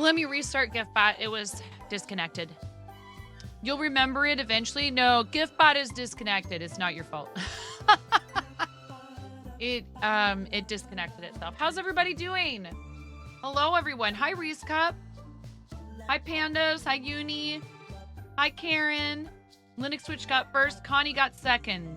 Let me restart GiftBot. It was disconnected. You'll remember it eventually. No, GiftBot is disconnected. It's not your fault. It disconnected itself. How's everybody doing? Hello, everyone. Hi, Reese Cup. Hi, Pandas. Hi, Uni. Hi, Karen. Linux Switch got first. Connie got second.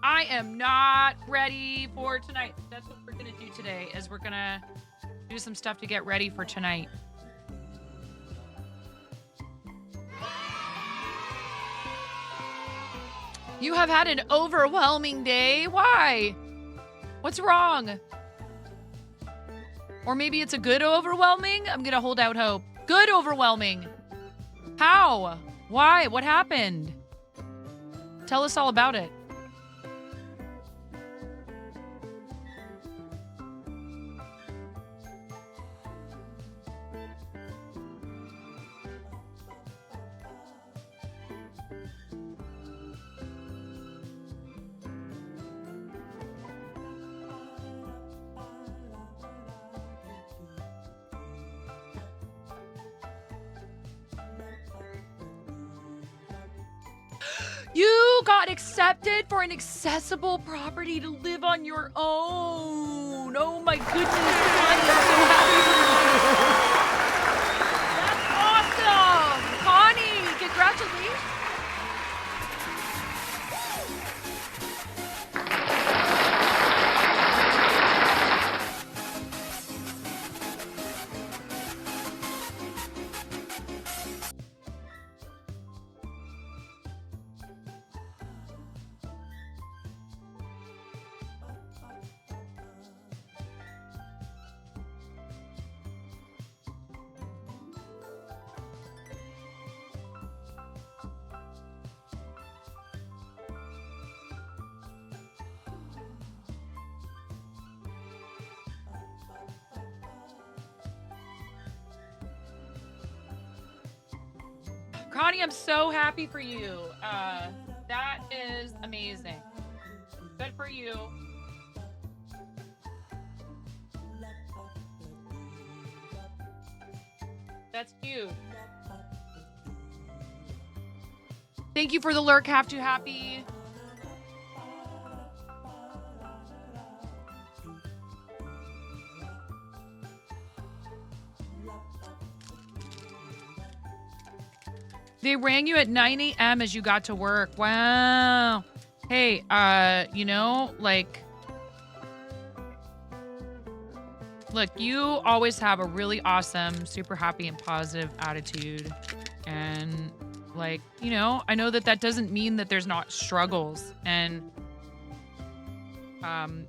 I am not ready for tonight. That's what we're gonna do today, is we're gonna do some stuff to get ready for tonight. You have had an overwhelming day. Why? What's wrong? Or maybe it's a good overwhelming? I'm gonna hold out hope. Good overwhelming. How? Why? What happened? Tell us all about it. You got accepted for an accessible property to live on your own. Oh my goodness, Connie, I'm so happy for you. That's awesome. Connie, congratulations. Connie, I'm so happy for you. That is amazing. Good for you. That's cute. Thank you for the lurk, Have to Happy. They rang you at 9 a.m. as you got to work. Wow. Hey, you know, like, look, you always have a really awesome, super happy and positive attitude. And like, you know, I know that that doesn't mean that there's not struggles and,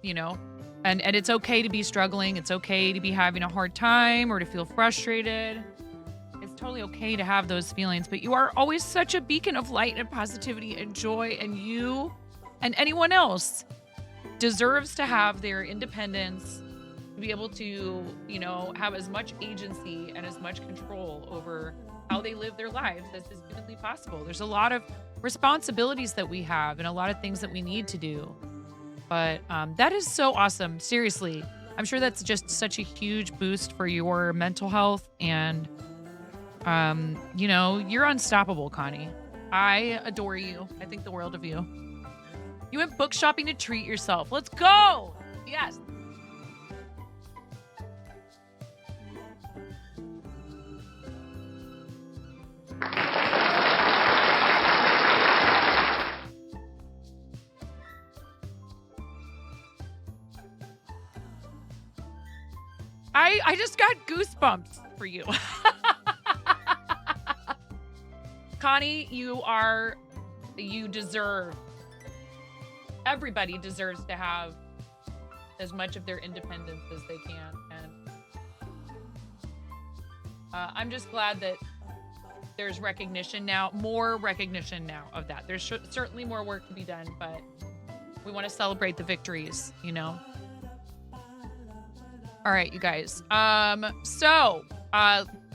you know, and it's okay to be struggling. It's okay to be having a hard time or to feel frustrated. It's totally okay to have those feelings, but you are always such a beacon of light and positivity and joy, and you and anyone else deserves to have their independence, to be able to, you know, have as much agency and as much control over how they live their lives as is humanly possible. There's a lot of responsibilities that we have and a lot of things that we need to do. But that is so awesome. Seriously. I'm sure that's just such a huge boost for your mental health. And, you know, you're unstoppable, Connie. I adore you. I think the world of you. You went book shopping to treat yourself. Let's go. Yes. I just got goosebumps for you. Connie, you deserve, everybody deserves to have as much of their independence as they can. And I'm just glad that there's recognition now, more recognition now of that. There's certainly more work to be done, but we want to celebrate the victories, you know? All right, you guys. So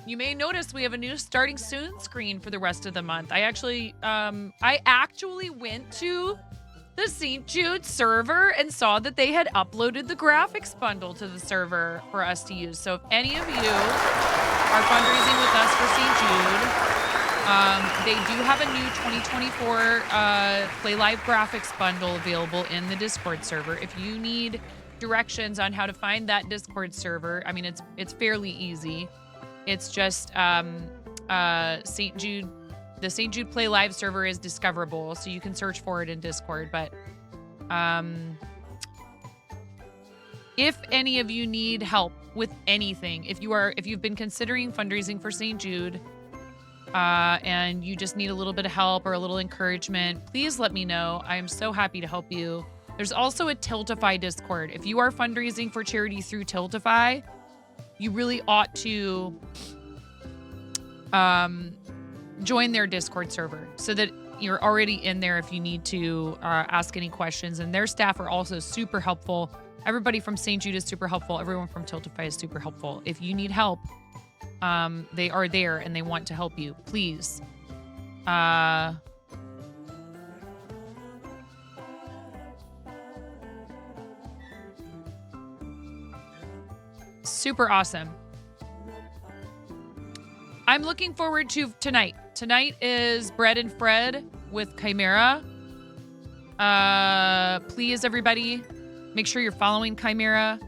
You may notice we have a new starting soon screen for the rest of the month. I actually went to the St. Jude server and saw that they had uploaded the graphics bundle to the server for us to use. So if any of you are fundraising with us for St. Jude, they do have a new 2024 Play Live graphics bundle available in the Discord server. If you need directions on how to find that Discord server, I mean, it's fairly easy. It's just St. Jude. The St. Jude Play Live server is discoverable, so you can search for it in Discord. But if any of you need help with anything, if you've been considering fundraising for St. Jude, and you just need a little bit of help or a little encouragement, please let me know. I am so happy to help you. There's also a Tiltify Discord. If you are fundraising for charity through Tiltify, you really ought to join their Discord server so that you're already in there if you need to ask any questions. And their staff are also super helpful. Everybody from St. Jude is super helpful. Everyone from Tiltify is super helpful. If you need help, they are there and they want to help you. Please. Super awesome. I'm looking forward to tonight. Tonight is Bread and Fred with Chimera. Please, everybody, make sure you're following Chimera.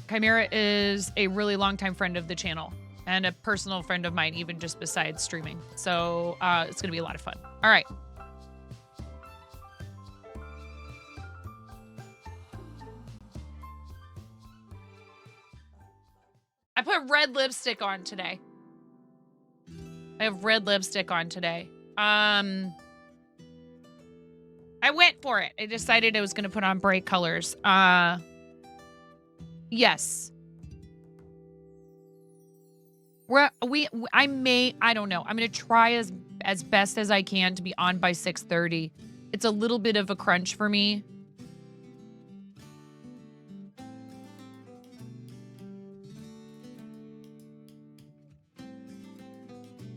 Chimera is a really longtime friend of the channel and a personal friend of mine, even just besides streaming. So it's going to be a lot of fun. All right. I put red lipstick on today. I have red lipstick on today. I went for it. I decided I was going to put on bright colors. Yes. I don't know. I'm going to try as best as I can to be on by 6:30. It's a little bit of a crunch for me.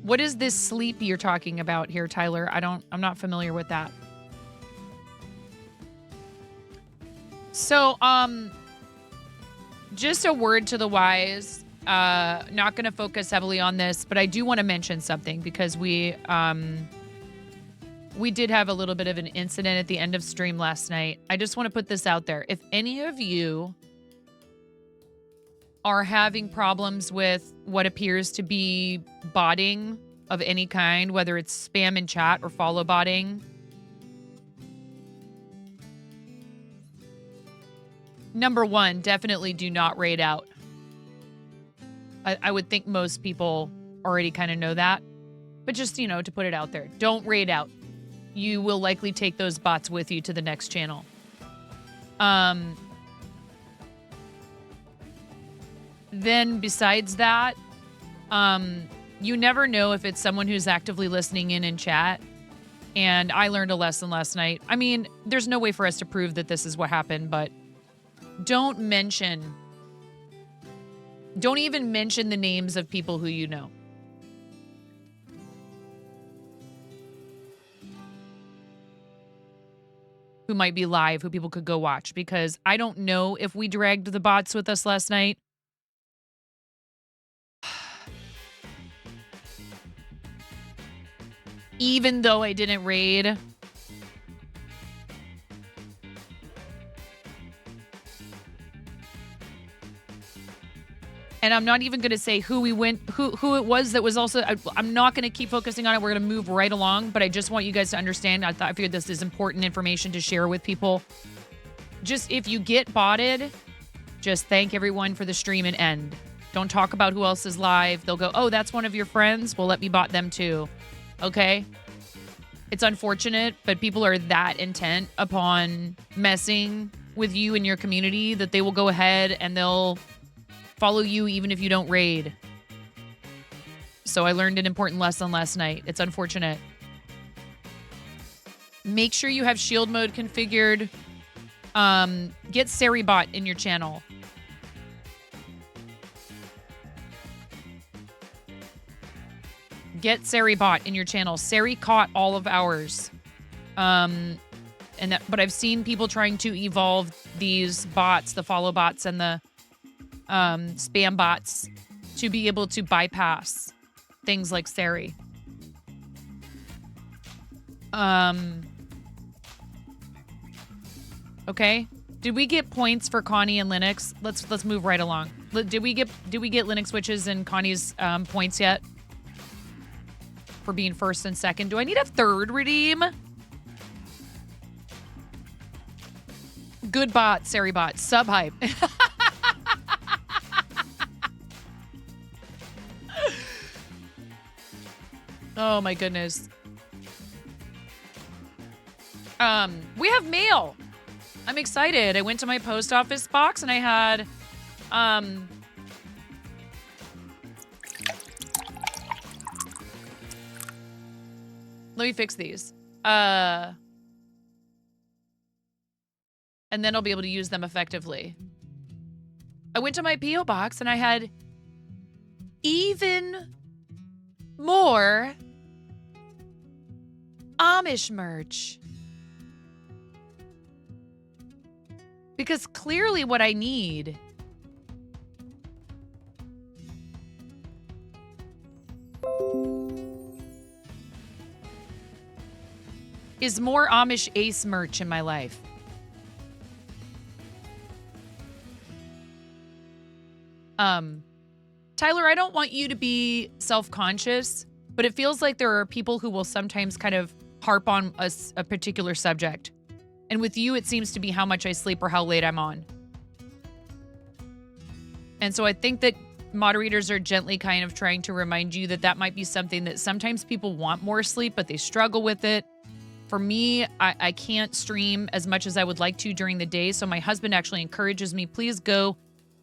What is this sleep you're talking about here, Tyler? I'm not familiar with that. So, just a word to the wise. Not going to focus heavily on this, but I do want to mention something because we did have a little bit of an incident at the end of stream last night. I just want to put this out there. If any of you are having problems with what appears to be botting of any kind, whether it's spam in chat or follow botting, number one, definitely do not raid out. I would think most people already kind of know that, but just, to put it out there, don't raid out. You will likely take those bots with you to the next channel. Then besides that, you never know if it's someone who's actively listening in chat. And I learned a lesson last night. I mean, there's no way for us to prove that this is what happened, but don't even mention the names of people who you know. Who might be live, who people could go watch, because I don't know if we dragged the bots with us last night. Even though I didn't raid. And I'm not even going to say who it was that was also, I'm not going to keep focusing on it. We're going to move right along, but I just want you guys to understand. I figured this is important information to share with people. Just if you get botted, just thank everyone for the stream and end. Don't talk about who else is live. They'll go, oh, that's one of your friends? Well, let me bot them too. Okay? It's unfortunate, but people are that intent upon messing with you and your community that they will go ahead and they'll follow you even if you don't raid. So I learned an important lesson last night. It's unfortunate. Make sure you have shield mode configured. Get SariBot in your channel. Get SariBot in your channel. Sari caught all of ours. But I've seen people trying to evolve these bots, the follow bots and the spam bots, to be able to bypass things like Sari. Okay. Did we get points for Connie and Linux? Let's move right along. Did we get Linux Witches and Connie's points yet? For being first and second. Do I need a third redeem? Good bot, SariBot. Sub hype. Oh my goodness. We have mail. I'm excited. I went to my post office box and I had let me fix these. And then I'll be able to use them effectively. I went to my P.O. box and I had even more Amish merch. Because clearly what I need is more Amish Ace merch in my life. Tyler, I don't want you to be self-conscious, but it feels like there are people who will sometimes kind of harp on a particular subject. And with you, it seems to be how much I sleep or how late I'm on. And so I think that moderators are gently kind of trying to remind you that that might be something that sometimes people want more sleep, but they struggle with it. For me, I can't stream as much as I would like to during the day. So my husband actually encourages me, please go.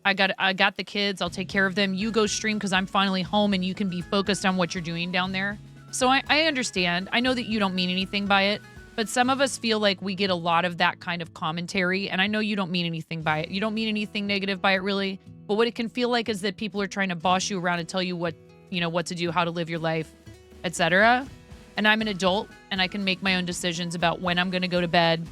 I got the kids. I'll take care of them. You go stream because I'm finally home and you can be focused on what you're doing down there. So I understand. I know that you don't mean anything by it, but some of us feel like we get a lot of that kind of commentary. And I know you don't mean anything by it. You don't mean anything negative by it, really. But what it can feel like is that people are trying to boss you around and tell you what to do, how to live your life, etc. And I'm an adult and I can make my own decisions about when I'm going to go to bed.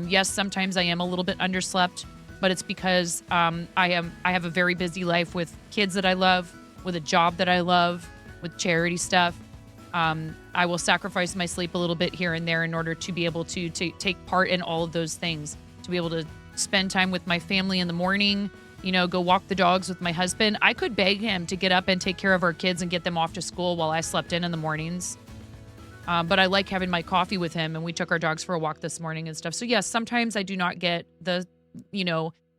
Yes, sometimes I am a little bit underslept, but it's because I have a very busy life with kids that I love, with a job that I love, with charity stuff. I will sacrifice my sleep a little bit here and there in order to be able to take part in all of those things, to be able to spend time with my family in the morning, go walk the dogs with my husband. I could beg him to get up and take care of our kids and get them off to school while I slept in the mornings. But I like having my coffee with him, and we took our dogs for a walk this morning and stuff. So yes, sometimes I do not get the,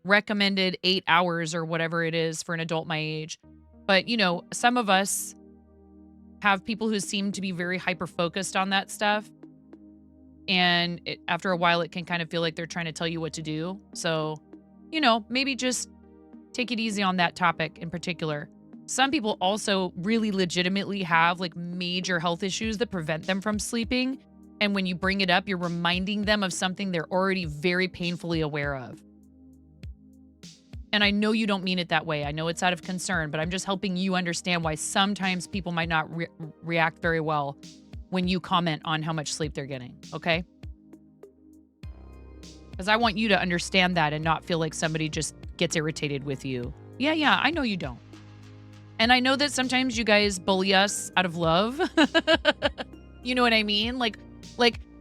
recommended 8 hours or whatever it is for an adult my age. But, some of us have people who seem to be very hyper-focused on that stuff. And after a while, it can kind of feel like they're trying to tell you what to do. So, maybe just take it easy on that topic in particular. Some people also really legitimately have like major health issues that prevent them from sleeping. And when you bring it up, you're reminding them of something they're already very painfully aware of. And I know you don't mean it that way. I know it's out of concern, but I'm just helping you understand why sometimes people might not react very well when you comment on how much sleep they're getting, okay? Because I want you to understand that and not feel like somebody just gets irritated with you. Yeah, I know you don't. And I know that sometimes you guys bully us out of love. You know what I mean? Like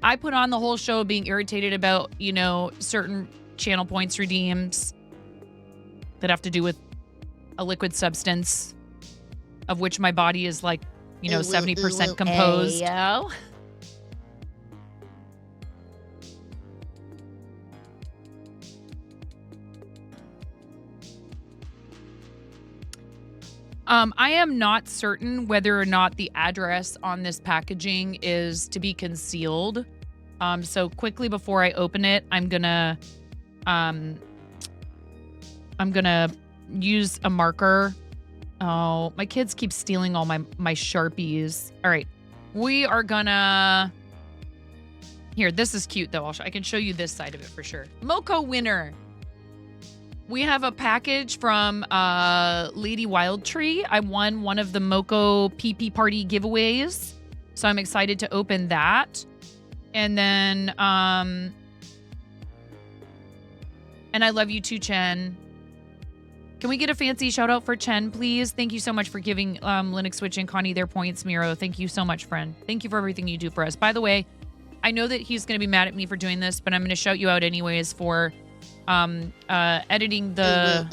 I put on the whole show being irritated about, certain channel points redeems that have to do with a liquid substance of which my body is like, 70% composed. Ayo. I am not certain whether or not the address on this packaging is to be concealed. So quickly before I open it, I'm gonna use a marker. Oh, my kids keep stealing all my Sharpies. All right. We are gonna Here, this is cute though. I can show you this side of it for sure. Moco winner. We have a package from Lady Wild Tree. I won one of the Moco PP Party giveaways. So I'm excited to open that. And then, and I love you too, Chen. Can we get a fancy shout out for Chen, please? Thank you so much for giving Linux Switch and Connie their points, Miro. Thank you so much, friend. Thank you for everything you do for us. By the way, I know that he's going to be mad at me for doing this, but I'm going to shout you out anyways for editing the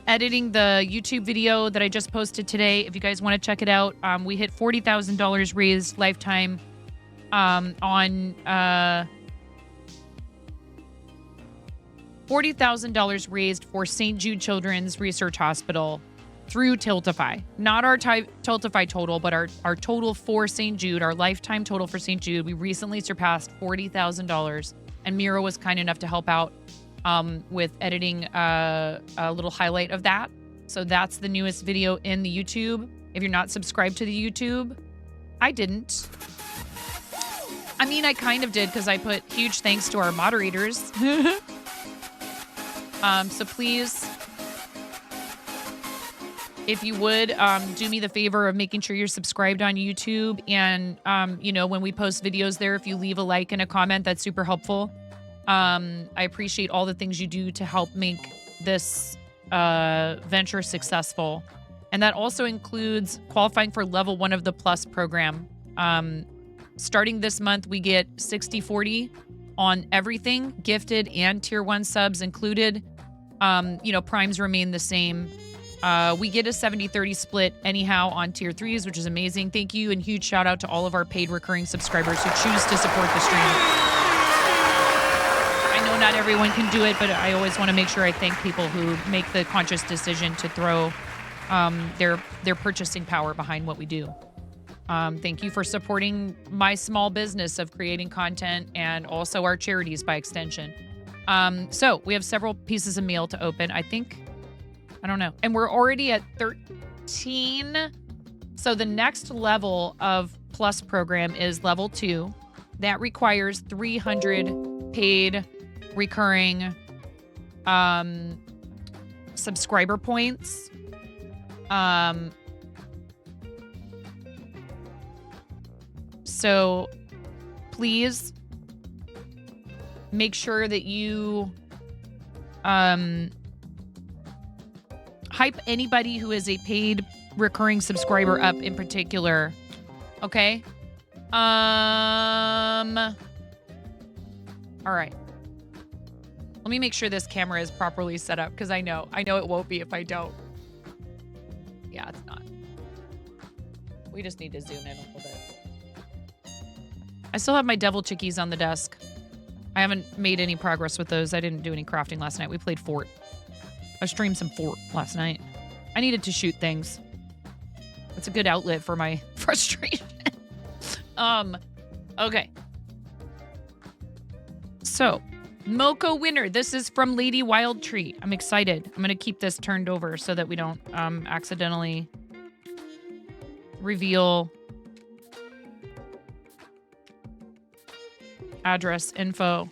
editing the YouTube video that I just posted today. If you guys want to check it out, we hit $40,000 raised lifetime on $40,000 raised for St. Jude Children's Research Hospital through Tiltify. Not our Tiltify total, but our total for St. Jude, our lifetime total for St. Jude. We recently surpassed $40,000, and Miro was kind enough to help out with editing a little highlight of that. So that's the newest video in the YouTube. If you're not subscribed to the YouTube, I didn't. I mean, I kind of did because I put huge thanks to our moderators. So please, if you would, do me the favor of making sure you're subscribed on YouTube. And, you know, when we post videos there, if you leave a like and a comment, that's super helpful. I appreciate all the things you do to help make this venture successful. And that also includes qualifying for level 1 of the Plus program. Starting this month, we get 60/40 on everything, gifted and tier 1 subs included. You know, primes remain the same. We get a 70-30 split anyhow on tier 3s, which is amazing. Thank you, and huge shout out to all of our paid recurring subscribers who choose to support the stream. I know not everyone can do it, but I always want to make sure I thank people who make the conscious decision to throw their purchasing power behind what we do. Thank you for supporting my small business of creating content and also our charities by extension. So we have several pieces of mail to open. I don't know. And we're already at 13. So the next level of Plus program is level 2. That requires 300 paid recurring subscriber points. So please make sure that you hype anybody who is a paid recurring subscriber up in particular. Okay? All right. Let me make sure this camera is properly set up because I know it won't be if I don't. Yeah, it's not. We just need to zoom in a little bit. I still have my devil chickies on the desk. I haven't made any progress with those. I didn't do any crafting last night. We played Fort. I streamed some Fort last night. I needed to shoot things. It's a good outlet for my frustration. Okay. So, Moco winner. This is from Lady Wild Tree. I'm excited. I'm going to keep this turned over so that we don't accidentally reveal address info.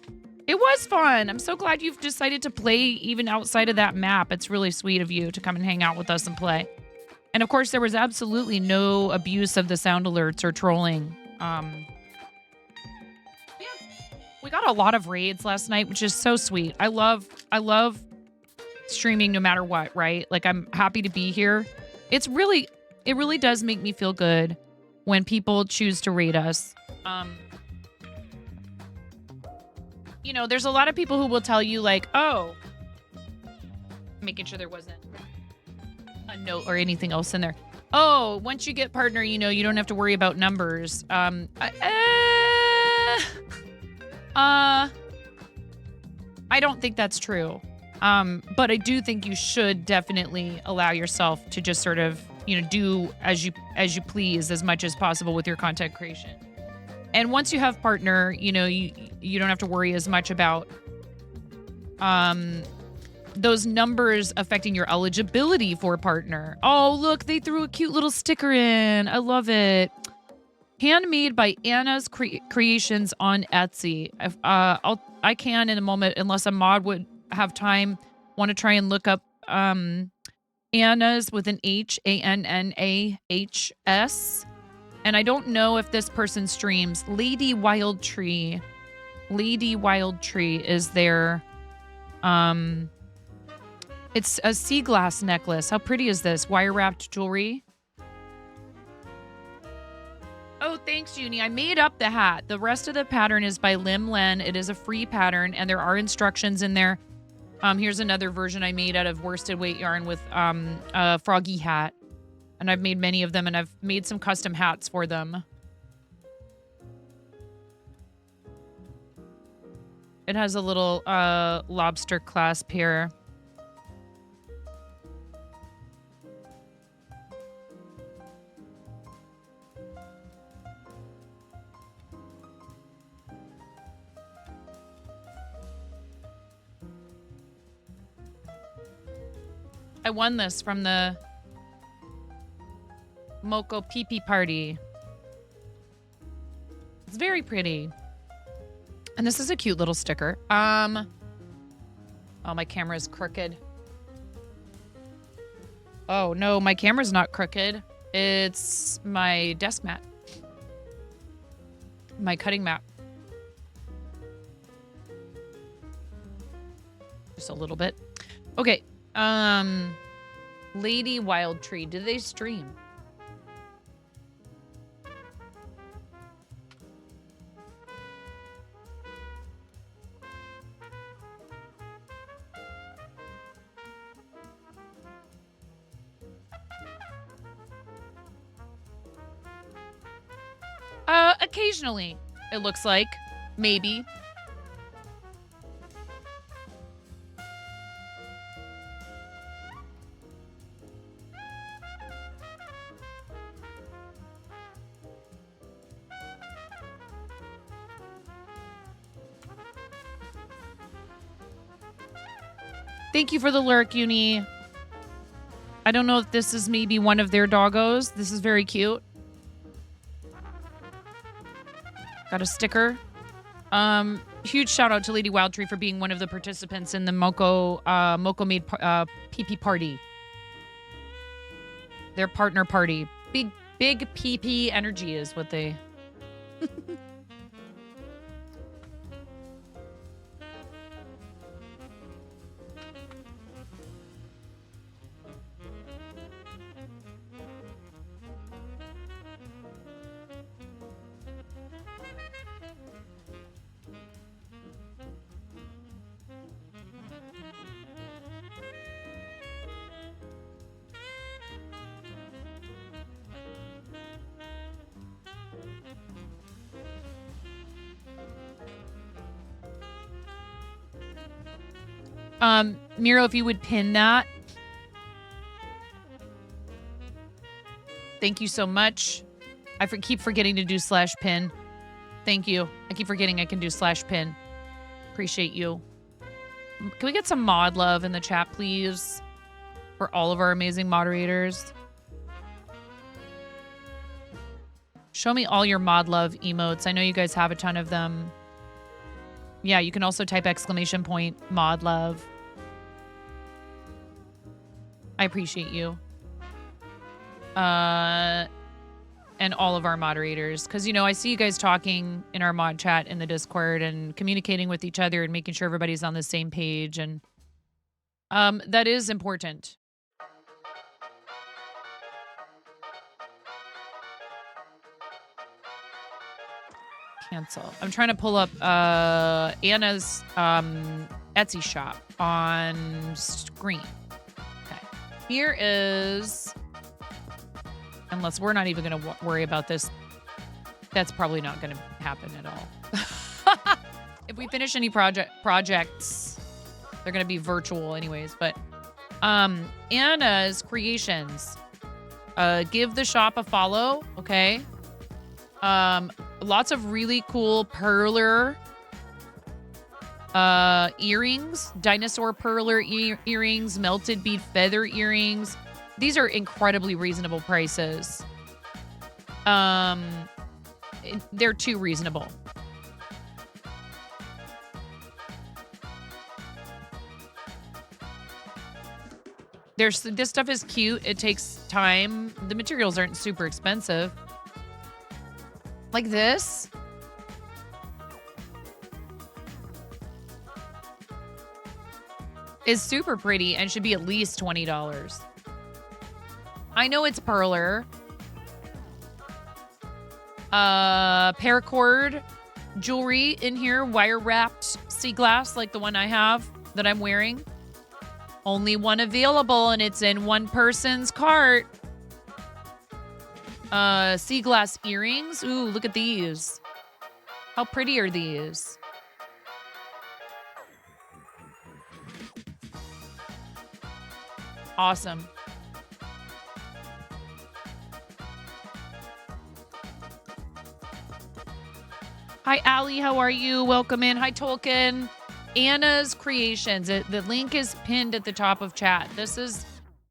It was fun. I'm so glad you've decided to play even outside of that map. It's really sweet of you to come and hang out with us and play. And of course, there was absolutely no abuse of the sound alerts or trolling. We got a lot of raids last night, which is so sweet. I love streaming no matter what, right? Like, I'm happy to be here. It really does make me feel good when people choose to raid us. You know, there's a lot of people who will tell you like, oh, making sure there wasn't a note or anything else in there. Oh, once you get partner, you know, you don't have to worry about numbers. I don't think that's true. But I do think you should definitely allow yourself to just sort of, you know, do as you please as much as possible with your content creation. And once you have partner, you know, you don't have to worry as much about those numbers affecting your eligibility for partner. Oh, look, they threw a cute little sticker in. I love it. Handmade by Anna's Creations on Etsy. I can in a moment, unless a mod would have time. Want to try and look up Anna's with an H, ANNAHS. And I don't know if this person streams. Lady Wild Tree. Lady Wild Tree is their it's a sea glass necklace. How pretty is this? Wire wrapped jewelry. Oh, thanks, Uni. I made up the hat. The rest of the pattern is by Lim Len. It is a free pattern, and there are instructions in there. Here's another version I made out of worsted weight yarn with a froggy hat. And I've made many of them, and I've made some custom hats for them. It has a little lobster clasp here. I won this from the Moko Pee party. It's very pretty. And this is a cute little sticker. Oh, my camera's crooked. Oh, no, my camera's not crooked. It's my desk mat. My cutting mat. Just a little bit. Okay. Lady Wild Tree. Did they stream? Occasionally, it looks like. Maybe. Thank you for the lurk, Uni. I don't know if this is maybe one of their doggos. This is very cute. Got a sticker. Huge shout out to Lady Wild Tree for being one of the participants in the Moko made PP party. Their partner party. Big PP energy is what they... Miro, if you would pin that. Thank you so much. I keep forgetting to do /pin. Thank you. I keep forgetting I can do /pin. Appreciate you. Can we get some mod love in the chat, please? For all of our amazing moderators. Show me all your mod love emotes. I know you guys have a ton of them. Yeah, you can also type !mod love. I appreciate you. And all of our moderators. Because, you know, I see you guys talking in our mod chat in the Discord and communicating with each other and making sure everybody's on the same page. And that is important. Cancel. I'm trying to pull up Anna's Etsy shop on screen. Okay. Here is... Unless we're not even going to worry about this. That's probably not going to happen at all. If we finish any projects, they're going to be virtual anyways. But Anna's Creations. Give the shop a follow, okay? Lots of really cool perler earrings, dinosaur perler earrings, melted bead feather earrings. These are incredibly reasonable prices. they're too reasonable. This stuff is cute. It takes time. The materials aren't super expensive. Like this. Is super pretty and should be at least $20. I know it's perler. Paracord jewelry in here, wire wrapped sea glass like the one I have that I'm wearing. Only one available and it's in one person's cart. Sea glass earrings. Ooh, look at these. How pretty are these? Awesome. Hi, Allie. How are you? Welcome in. Hi, Tolkien. Anna's Creations. The link is pinned at the top of chat.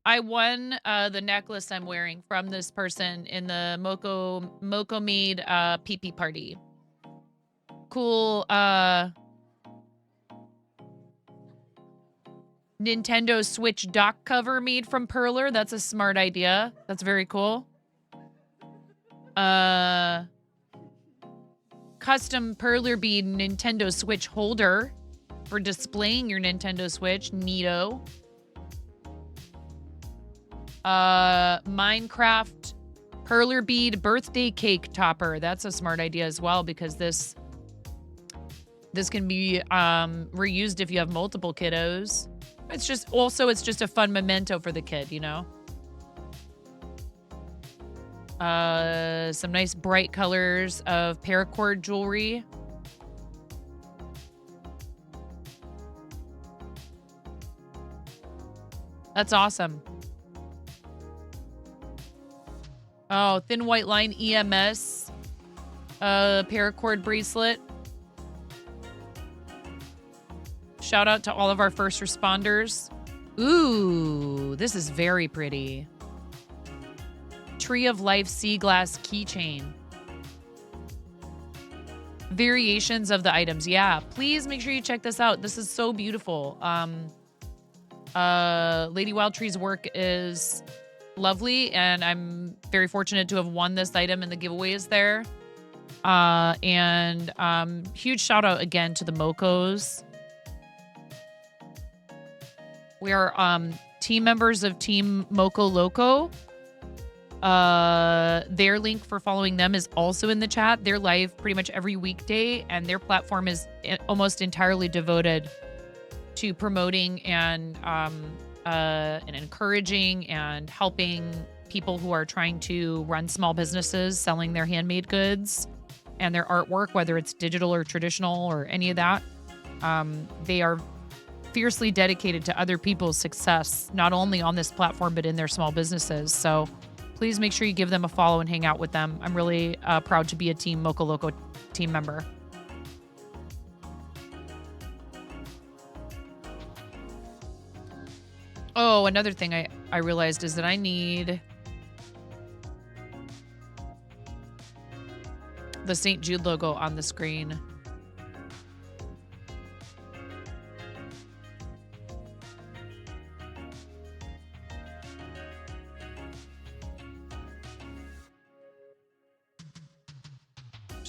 I won the necklace I'm wearing from this person in the Moko Mead pee party. Cool. Nintendo Switch dock cover made from perler. That's a smart idea. That's very cool. Custom perler bead Nintendo Switch holder for displaying your Nintendo Switch. Neato. Minecraft perler bead birthday cake topper. That's a smart idea as well because this can be reused if you have multiple kiddos. It's just a fun memento for the kid, you know? Some nice bright colors of paracord jewelry. That's awesome. Oh, thin white line EMS paracord bracelet. Shout out to all of our first responders. Ooh, this is very pretty. Tree of Life sea glass keychain. Variations of the items. Yeah, please make sure you check this out. This is so beautiful. Lady Wild Tree's work is lovely, and I'm very fortunate to have won this item in the giveaways there. And huge shout out again to the Mokos. We are team members of Team Moko Loco. Their link for following them is also in the chat. They're live pretty much every weekday, and their platform is almost entirely devoted to promoting and encouraging and helping people who are trying to run small businesses, selling their handmade goods and their artwork, whether it's digital or traditional or any of that. They are fiercely dedicated to other people's success, not only on this platform, but in their small businesses. So please make sure you give them a follow and hang out with them. I'm really proud to be a Team Moko Loco team member. Oh, another thing I realized is that I need the St. Jude logo on the screen.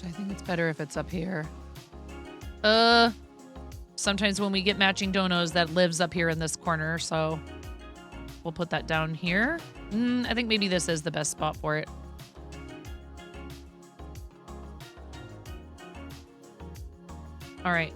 I think it's better if it's up here. Sometimes when we get matching donos, that lives up here in this corner, so we'll put that down here. I think maybe this is the best spot for it. All right.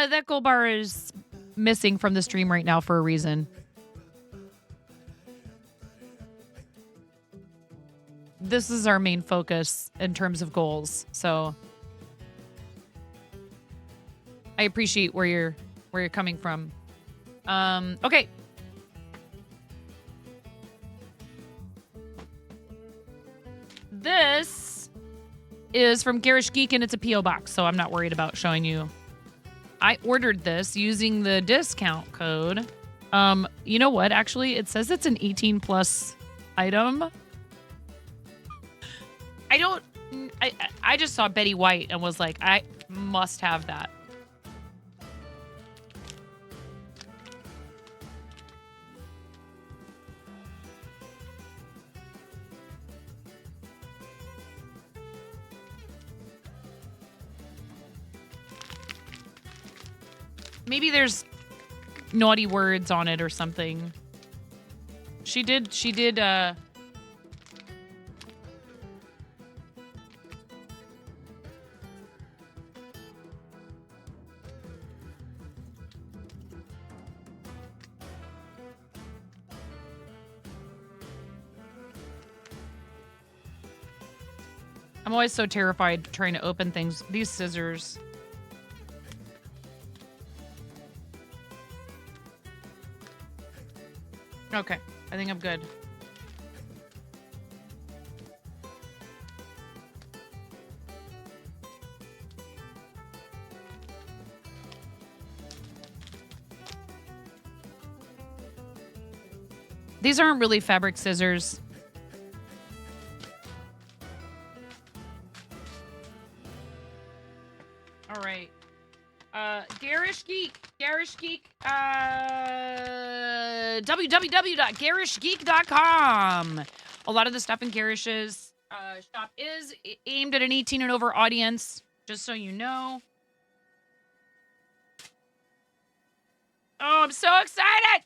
That gold bar is missing from the stream right now for a reason. This is our main focus in terms of goals, so I appreciate where you're coming from. Okay. This is from Garish Geek, and it's a P.O. box, so I'm not worried about showing you. I ordered this using the discount code. You know what? Actually, it says it's an 18 plus item. I just saw Betty White and was like, I must have that. Maybe there's naughty words on it or something. She did, I'm always so terrified trying to open things. These scissors. Okay, I think I'm good. These aren't really fabric scissors. All right. Garish Geek. www.garishgeek.com. A lot of the stuff in Garish's shop is aimed at an 18 and over audience, just so you know. Oh, I'm so excited!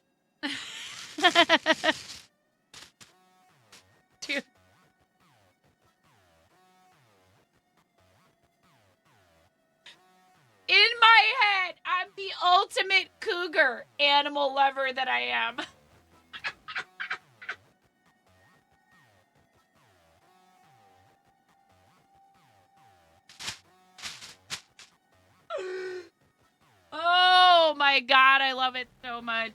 Dude. In my head, I'm the ultimate cougar animal lover that I am. Oh my God, I love it so much.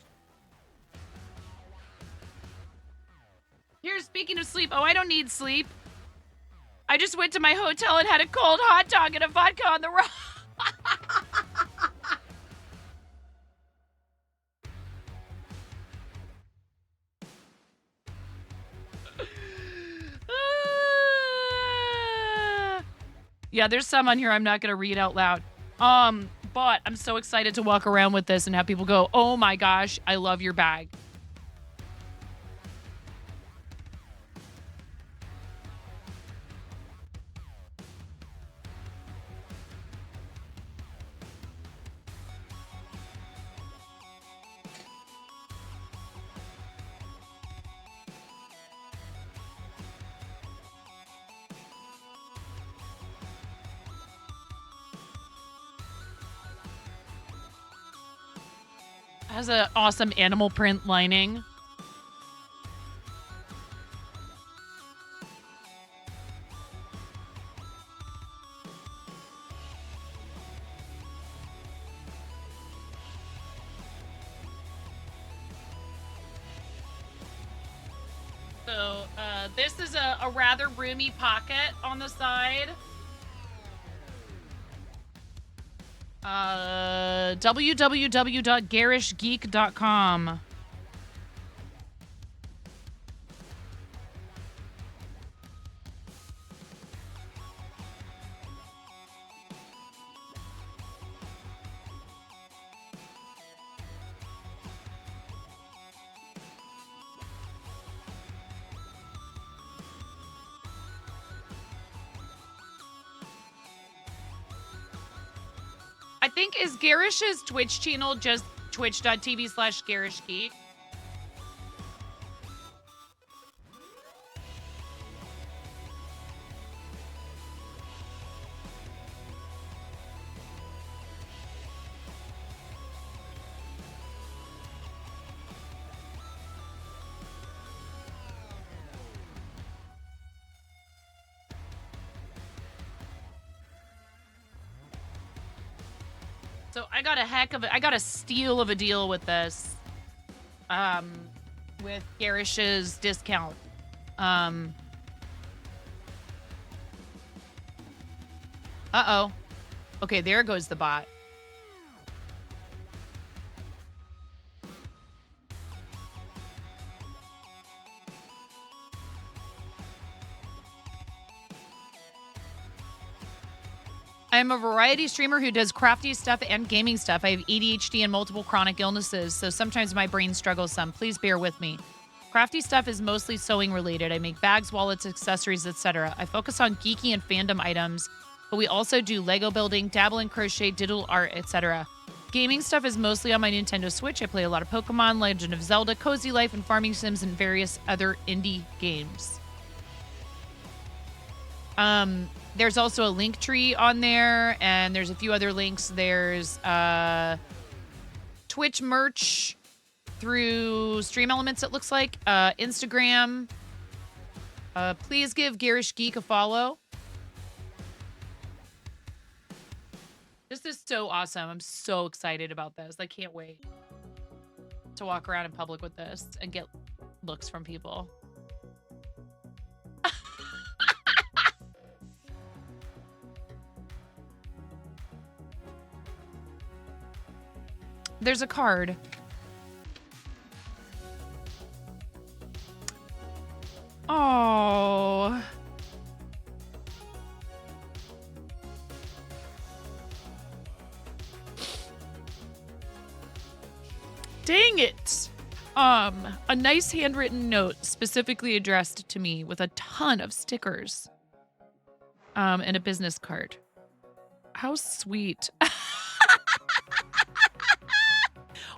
Here, speaking of sleep. Oh, I don't need sleep. I just went to my hotel and had a cold hot dog and a vodka on the rocks. Yeah, there's some on here I'm not going to read out loud. But I'm so excited to walk around with this and have people go, oh my gosh, I love your bag. Has an awesome animal print lining. So this is a rather roomy pocket on the side. www.garishgeek.com. I think, is Garish's Twitch channel just twitch.tv/GarishGeek? So I got I got a steal of a deal with this. With Garish's discount. Uh-oh. Okay, there goes the bot. I'm a variety streamer who does crafty stuff and gaming stuff. I have ADHD and multiple chronic illnesses, so sometimes my brain struggles some. Please bear with me. Crafty stuff is mostly sewing related. I make bags, wallets, accessories, etc. I focus on geeky and fandom items, but we also do Lego building, dabble in crochet, digital art, etc. Gaming stuff is mostly on my Nintendo Switch. I play a lot of Pokemon, Legend of Zelda, Cozy Life, and Farming Sims, and various other indie games. There's also a link tree on there, and there's a few other links. There's Twitch merch through Stream Elements, it looks like. Instagram. Please give Garish Geek a follow. This is so awesome. I'm so excited about this. I can't wait to walk around in public with this and get looks from people. There's a card. Oh. Dang it. A nice handwritten note specifically addressed to me with a ton of stickers. And a business card. How sweet.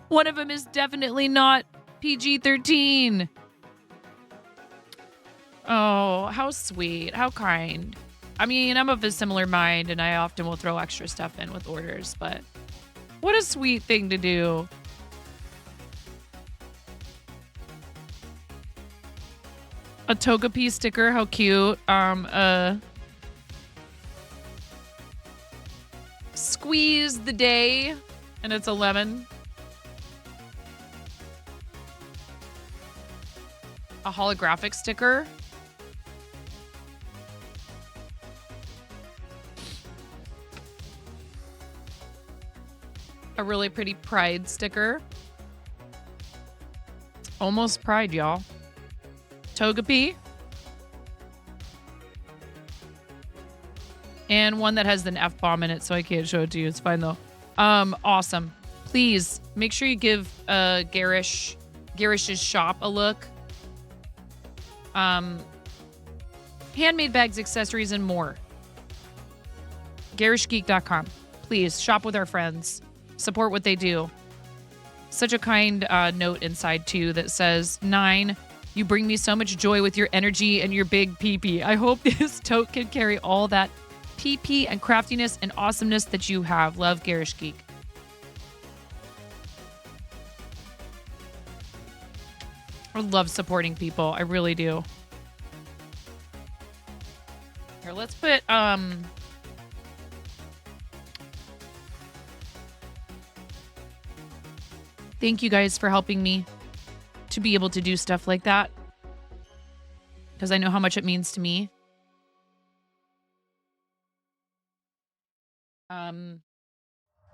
One of them is definitely not PG-13. Oh, how sweet. How kind. I mean, I'm of a similar mind, and I often will throw extra stuff in with orders, but what a sweet thing to do. A Togepi sticker, how cute. Squeeze the day, and it's a lemon. A holographic sticker. A really pretty pride sticker. Almost pride, y'all. Togepi. And one that has an F-bomb in it, so I can't show it to you. It's fine, though. Awesome. Please, make sure you give Garish's shop a look. Handmade bags, accessories, and more. GarishGeek.com. Please, shop with our friends. Support what they do. Such a kind note inside, too, that says, 9, you bring me so much joy with your energy and your big pee-pee. I hope this tote can carry all that pee-pee and craftiness and awesomeness that you have. Love, Garish Geek. I love supporting people. I really do. Here, let's put, thank you guys for helping me to be able to do stuff like that, because I know how much it means to me.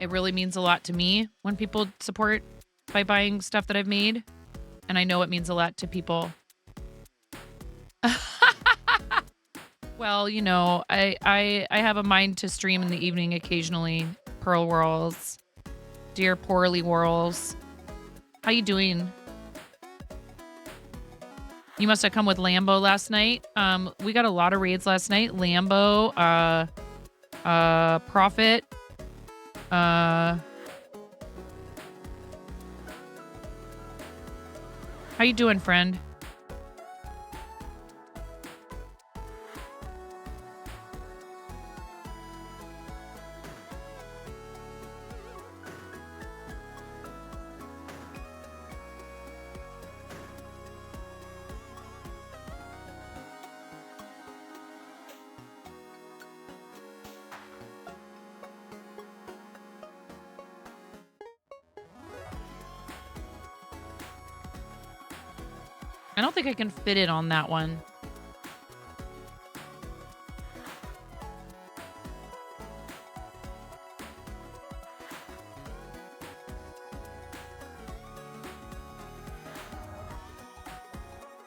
It really means a lot to me when people support by buying stuff that I've made, and I know it means a lot to people. Well, you know, I have a mind to stream in the evening occasionally. Pearl Whirls. Dear Poorly Whirls. How you doing? You must have come with Lambo last night. We got a lot of raids last night. Lambo, Prophet, how you doing, friend? I don't think I can fit it on that one.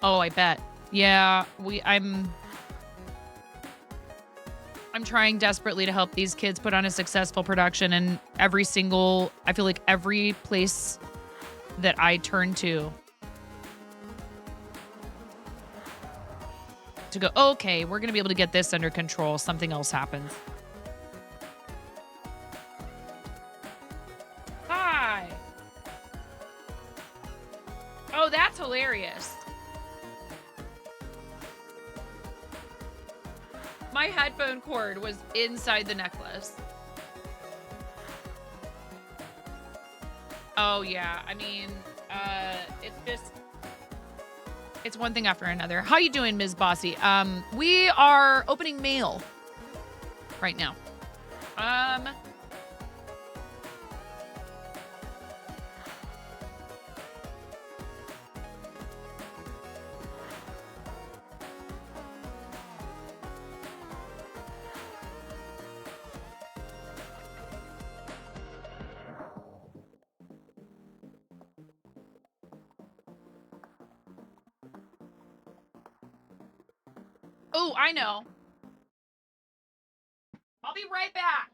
Oh, I bet. Yeah, I'm trying desperately to help these kids put on a successful production, and I feel like every place that I turn to go, okay, we're going to be able to get this under control, something else happens. Hi. Oh, that's hilarious. My headphone cord was inside the necklace. Oh, yeah. I mean, it's one thing after another. How you doing, Ms. Bossy? We are opening mail right now. Oh, I know. I'll be right back.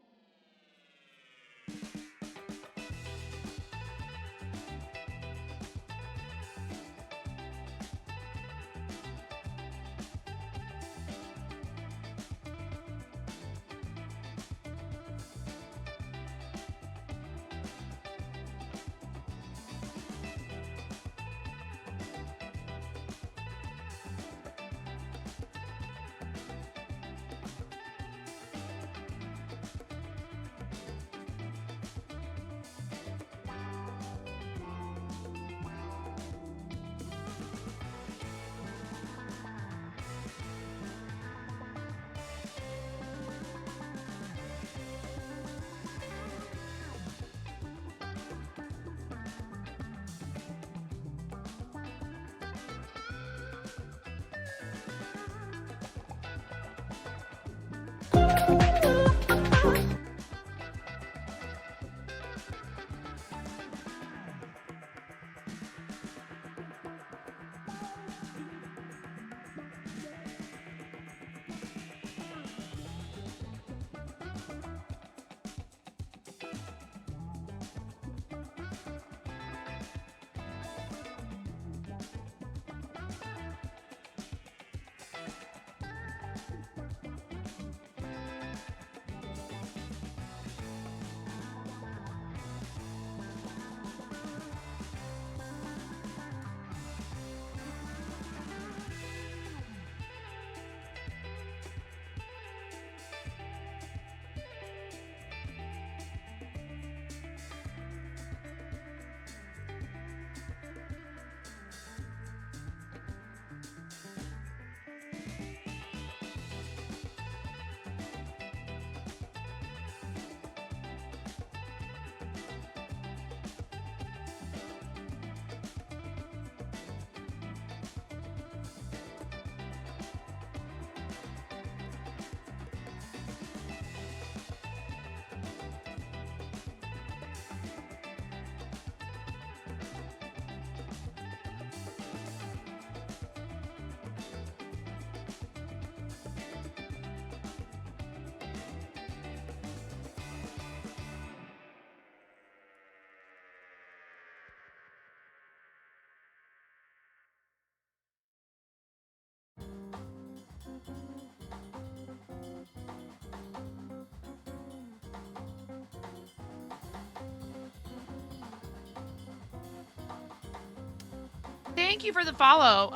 Thank you for the follow,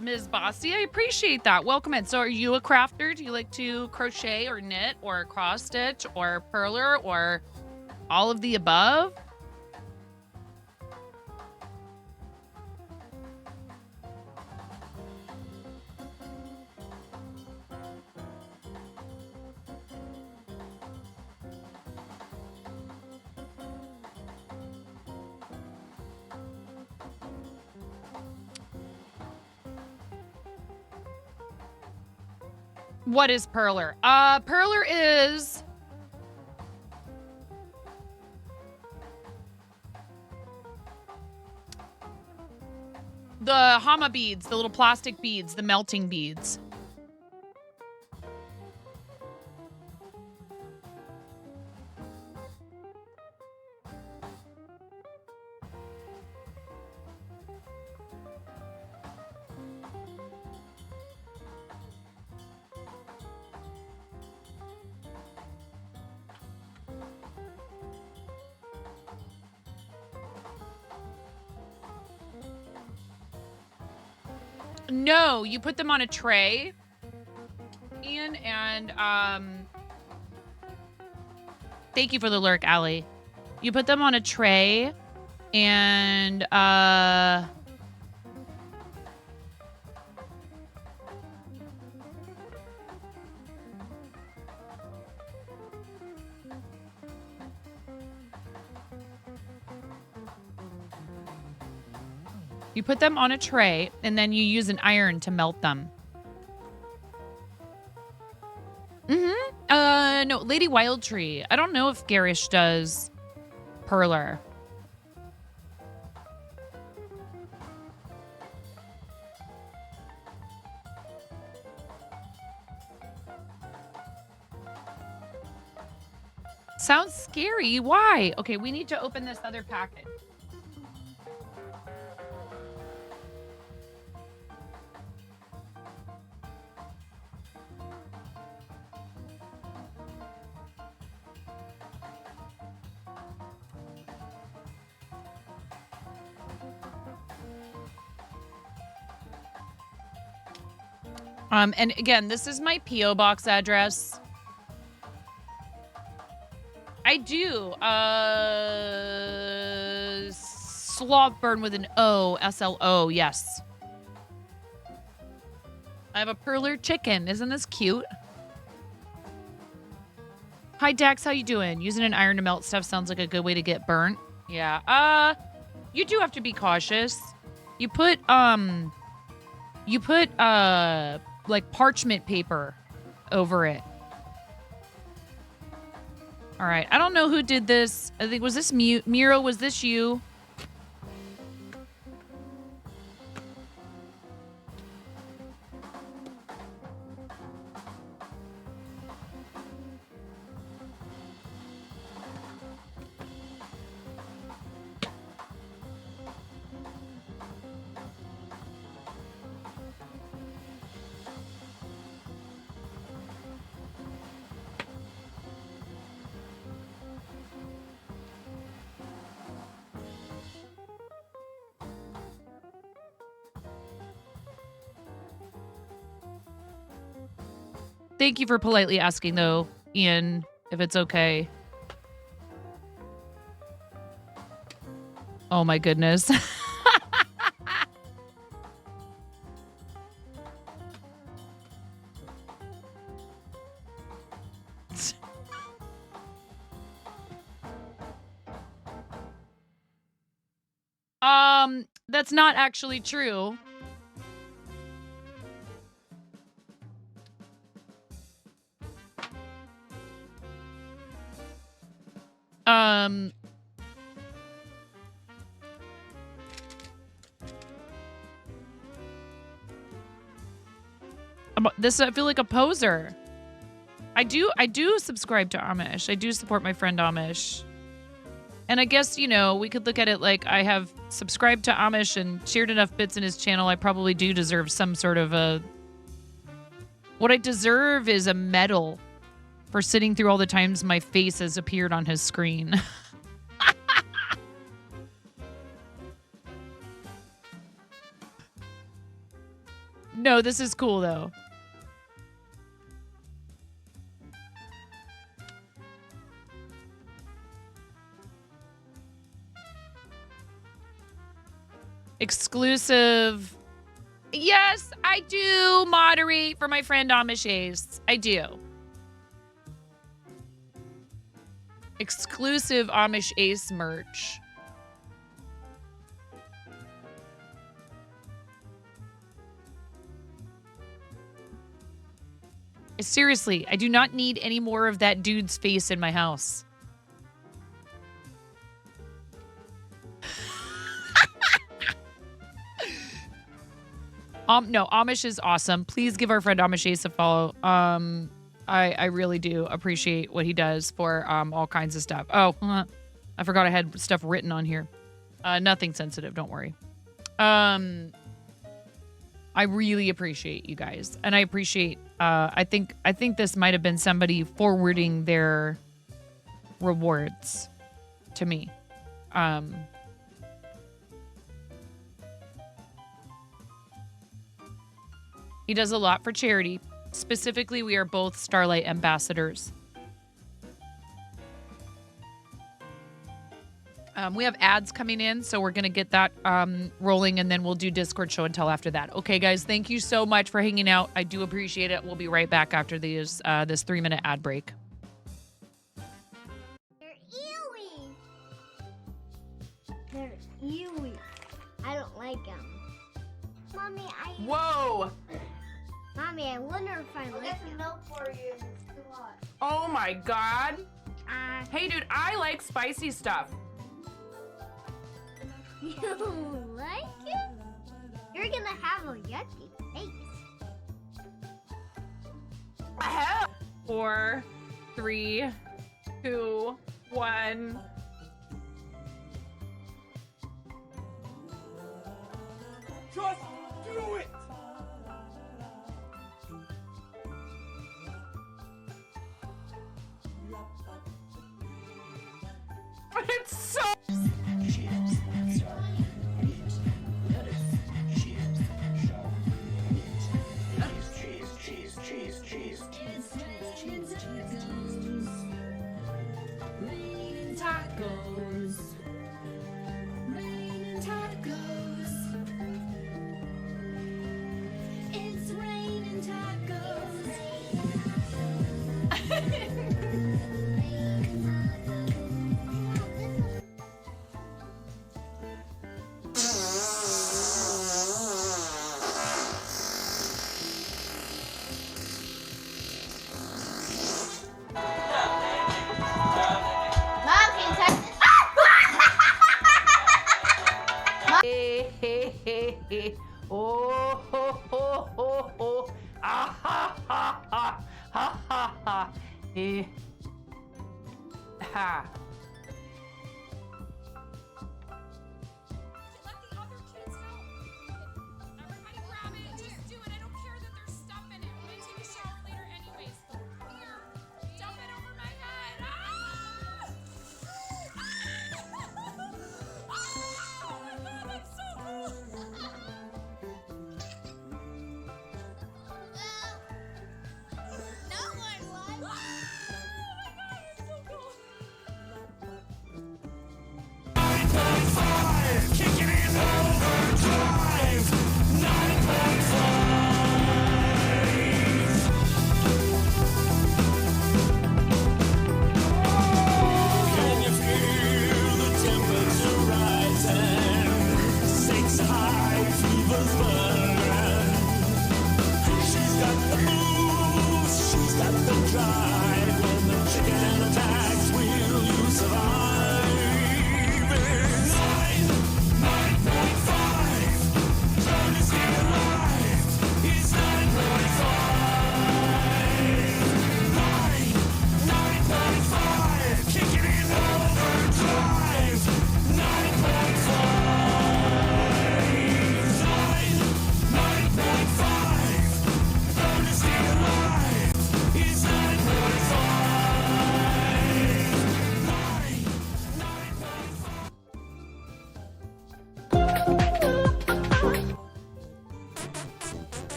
Ms. Bossy. I appreciate that. Welcome in. So are you a crafter? Do you like to crochet or knit or cross stitch or purler or all of the above? What is Perler? Perler is... the Hama beads, the little plastic beads, the melting beads. No, you put them on a tray, Ian, and thank you for the lurk, Allie. You put them on a tray, and you put them on a tray, and then you use an iron to melt them. No, Lady Wildtree. I don't know if Garish does Perler. Sounds scary. Why? Okay, we need to open this other package. And again, this is my P.O. Box address. I do. Slothburn with an O, S-L-O, yes. I have a Perler chicken. Isn't this cute? Hi, Dax. How you doing? Using an iron to melt stuff sounds like a good way to get burnt. Yeah. You do have to be cautious. You put, like parchment paper over it. All right. I don't know who did this. I think, was this Miro? Was this you? Thank you for politely asking, though, Ian, if it's okay. Oh, my goodness. That's not actually true. I feel like a poser. I do subscribe to Amish. I do support my friend Amish. And I guess, you know, we could look at it like I have subscribed to Amish and shared enough bits in his channel. I probably do deserve some sort of a... What I deserve is a medal for sitting through all the times my face has appeared on his screen. No, this is cool, though. Exclusive. Yes, I do moderate for my friend Amish Ace. I do. Exclusive Amish Ace merch. Seriously, I do not need any more of that dude's face in my house. No, Amish is awesome. Please give our friend Amish Ace a follow. I really do appreciate what he does for all kinds of stuff. Oh, I forgot I had stuff written on here. Nothing sensitive, don't worry. I really appreciate you guys, and I appreciate. I think this might have been somebody forwarding their rewards to me. He does a lot for charity. Specifically, we are both Starlight ambassadors. We have ads coming in, so we're going to get that rolling, and then we'll do Discord show and tell after that. Okay, guys, thank you so much for hanging out. I do appreciate it. We'll be right back after these this 3-minute ad break. They're ewy. They're ewy. I don't like them. Mommy, Whoa! Mommy, I wonder if I like them. milk for you. It's too hot. Oh my god. Hey, dude, I like spicy stuff. You like it? You're gonna have a yucky face. 4, 3, 2, 1. Just do it! It's so... Mom, can you touch this? Ah!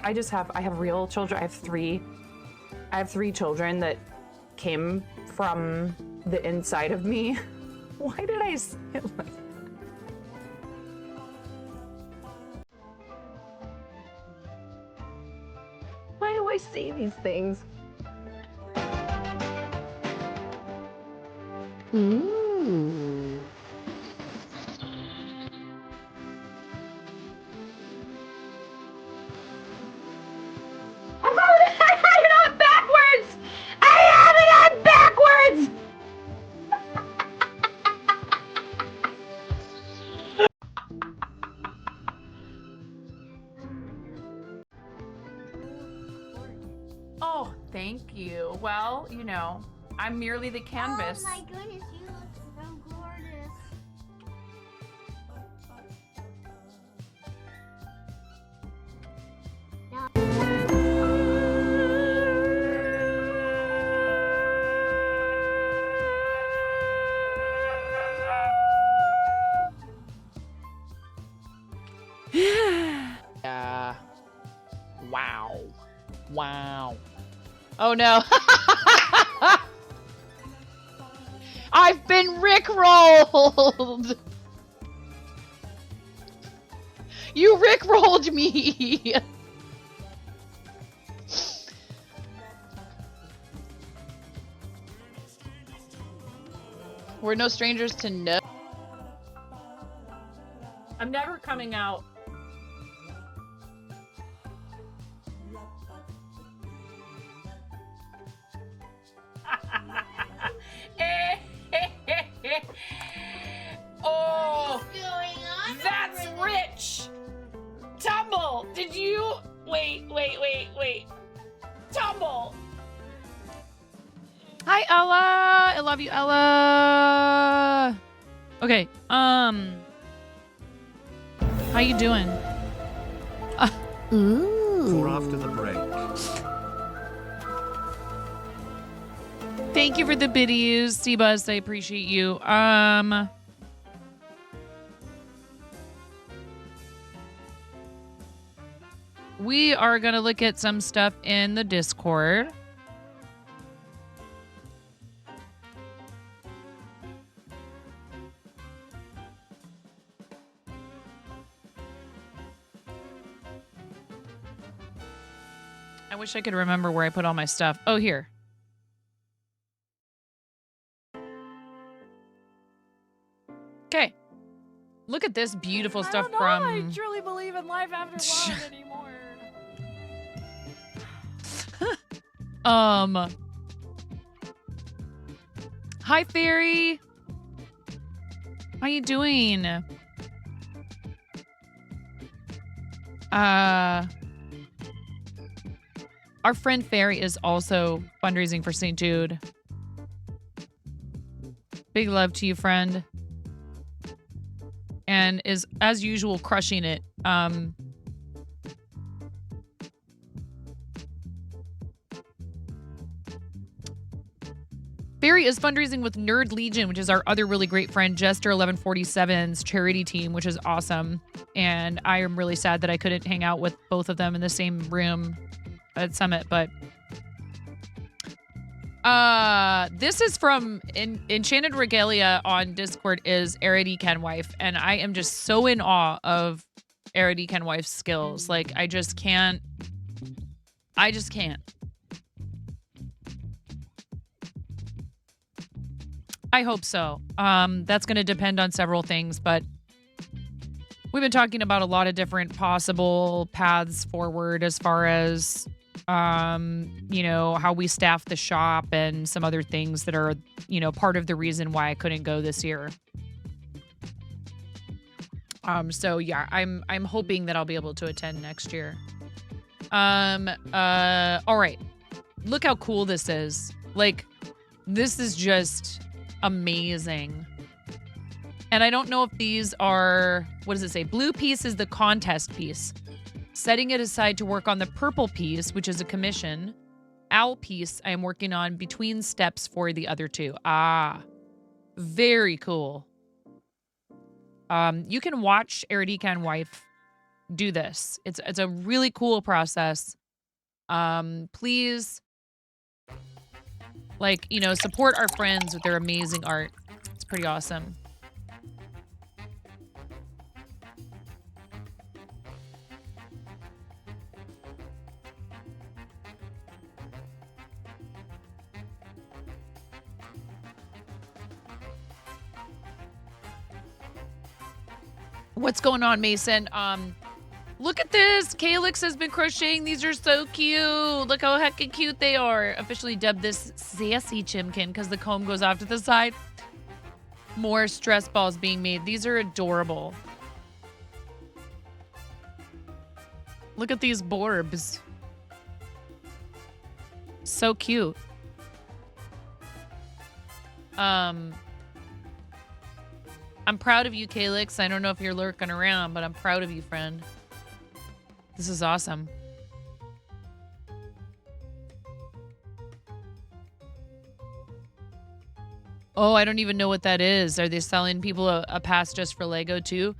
I have real children. I have three children that came from the inside of me. Why did I say it like that? Why do I say these things? Ooh. I had it on backwards! I have it on backwards! Oh, thank you. Well, you know, I'm merely the canvas. Oh my goodness, you look so gorgeous. Yeah. Wow. Wow. Oh no. I've been rickrolled. You rickrolled me. We're no strangers to no. I'm never coming out. Oh, What's going on? that's over there? rich. Tumble, did you? Wait. Tumble. Hi, Ella. I love you, Ella. Okay. How you doing? For after the break. Thank you for the biddies, Seabus. I appreciate you. We are gonna look at some stuff in the Discord. I wish I could remember where I put all my stuff. Oh, here. Okay. Look at this beautiful stuff from... I truly believe in life after love anymore. Hi, Fairy. How you doing? Our friend Fairy is also fundraising for St. Jude. Big love to you, friend. And is, as usual, crushing it. Fairy is fundraising with Nerd Legion, which is our other really great friend, Jester 1147's charity team, which is awesome. And I am really sad that I couldn't hang out with both of them in the same room at Summit, but this is from Enchanted Regalia on Discord is Arity Kenwife, and I am just so in awe of Arity Kenwife's skills. Like, I just can't. I hope so. That's going to depend on several things, but we've been talking about a lot of different possible paths forward as far as, you know, how we staff the shop and some other things that are, you know, part of the reason why I couldn't go this year. So yeah, I'm hoping that I'll be able to attend next year. All right. Look how cool this is. Like, this is just amazing. And I don't know if these are, what does it say? Blue piece is the contest piece. Setting it aside to work on the purple piece, which is a commission. Owl piece I am working on between steps for the other two. Ah, very cool. You can watch Arity Kenwife do this. It's a really cool process. Please, like, you know, support our friends with their amazing art. It's pretty awesome. What's going on, Mason? Look at this. Calyx has been crocheting. These are so cute. Look how heckin' cute they are. Officially dubbed this sassy chimkin because the comb goes off to the side. More stress balls being made. These are adorable. Look at these borbs. So cute. I'm proud of you, Calyx. I don't know if you're lurking around, but I'm proud of you, friend. This is awesome. Oh, I don't even know what that is. Are they selling people a pass just for Lego too?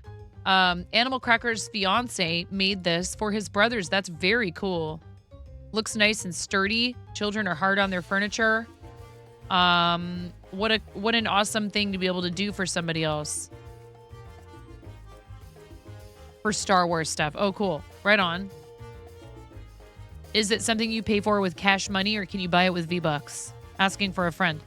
Animal Cracker's fiance made this for his brothers. That's very cool. Looks nice and sturdy. Children are hard on their furniture. What an awesome thing to be able to do for somebody else. For Star Wars stuff. Oh, cool. Right on. Is it something you pay for with cash money or can you buy it with V-Bucks? Asking for a friend.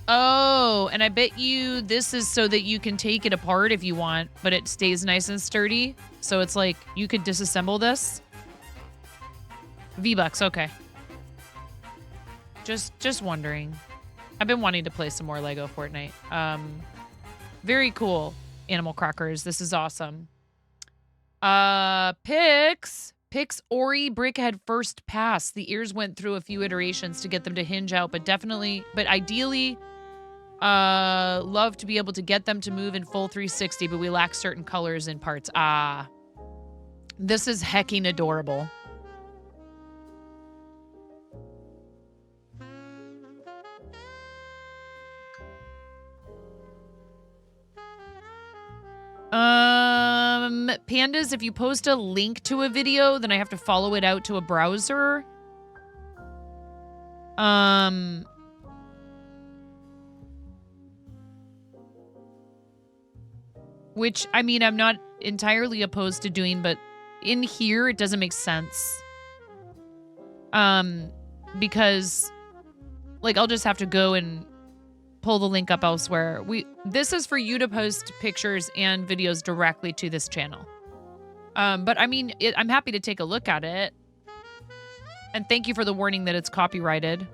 Oh, and I bet you this is so that you can take it apart if you want, but it stays nice and sturdy. So it's like you could disassemble this. V-Bucks, okay. Just wondering. I've been wanting to play some more Lego Fortnite. Very cool, Animal Crackers. This is awesome. Pix Ori Brickhead first pass. The ears went through a few iterations to get them to hinge out, but ideally, love to be able to get them to move in full 360, but we lack certain colors and parts. This is hecking adorable. Pandas, if you post a link to a video, then I have to follow it out to a browser. Which, I mean, I'm not entirely opposed to doing, but in here, it doesn't make sense. Because, like, I'll just have to go and pull the link up elsewhere. This is for you to post pictures and videos directly to this channel. But I mean, I'm happy to take a look at it. And thank you for the warning that it's copyrighted.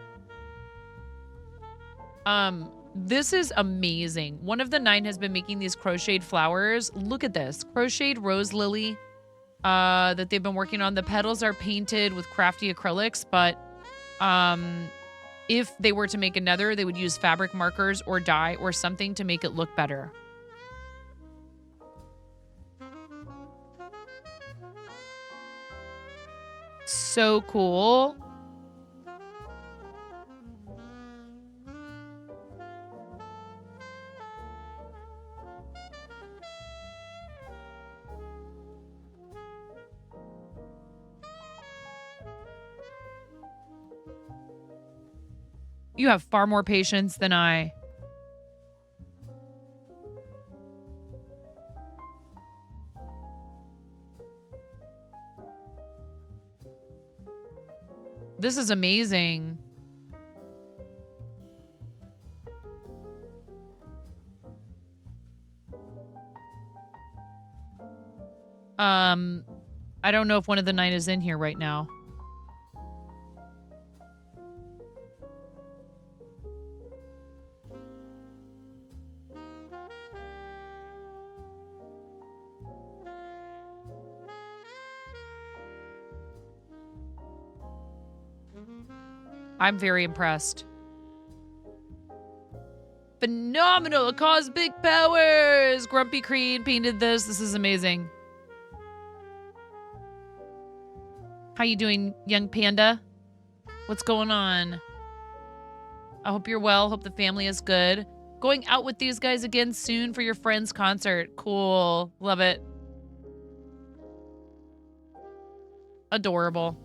This is amazing. One of the 9 has been making these crocheted flowers. Look at this. Crocheted rose lily that they've been working on. The petals are painted with crafty acrylics, but if they were to make another, they would use fabric markers or dye or something to make it look better. So cool. You have far more patience than I. This is amazing. I don't know if one of the 9 is in here right now. I'm very impressed. Phenomenal! Cosmic powers! Grumpy Creed painted this. This is amazing. How you doing, young panda? What's going on? I hope you're well. Hope the family is good. Going out with these guys again soon for your friend's concert. Cool. Love it. Adorable.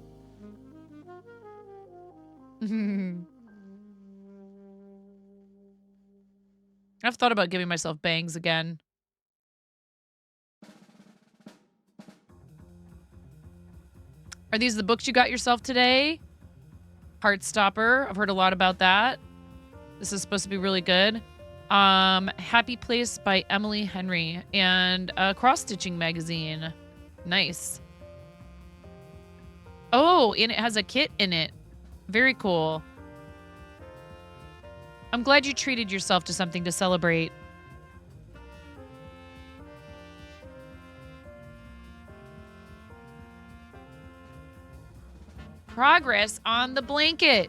I've thought about giving myself bangs again. Are these the books you got yourself today? Heartstopper. I've heard a lot about that. This is supposed to be really good. Happy Place by Emily Henry and Cross Stitching Magazine. Nice. Oh, and it has a kit in it. Very cool. I'm glad you treated yourself to something to celebrate. Progress on the blanket.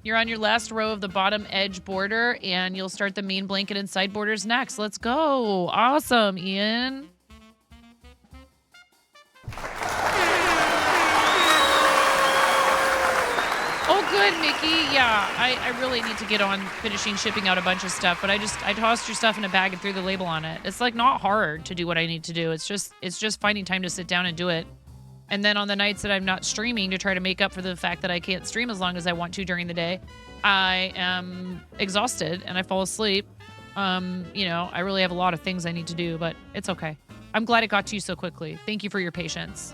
You're on your last row of the bottom edge border, and you'll start the main blanket and side borders next. Let's go. Awesome, Ian. Oh, good, Mickey. Yeah, I really need to get on finishing shipping out a bunch of stuff, but I tossed your stuff in a bag and threw the label on it. It's like not hard to do what I need to do. It's just finding time to sit down and do it. And then on the nights that I'm not streaming to try to make up for the fact that I can't stream as long as I want to during the day, I am exhausted and I fall asleep. I really have a lot of things I need to do, but it's okay. I'm glad it got to you so quickly. Thank you for your patience.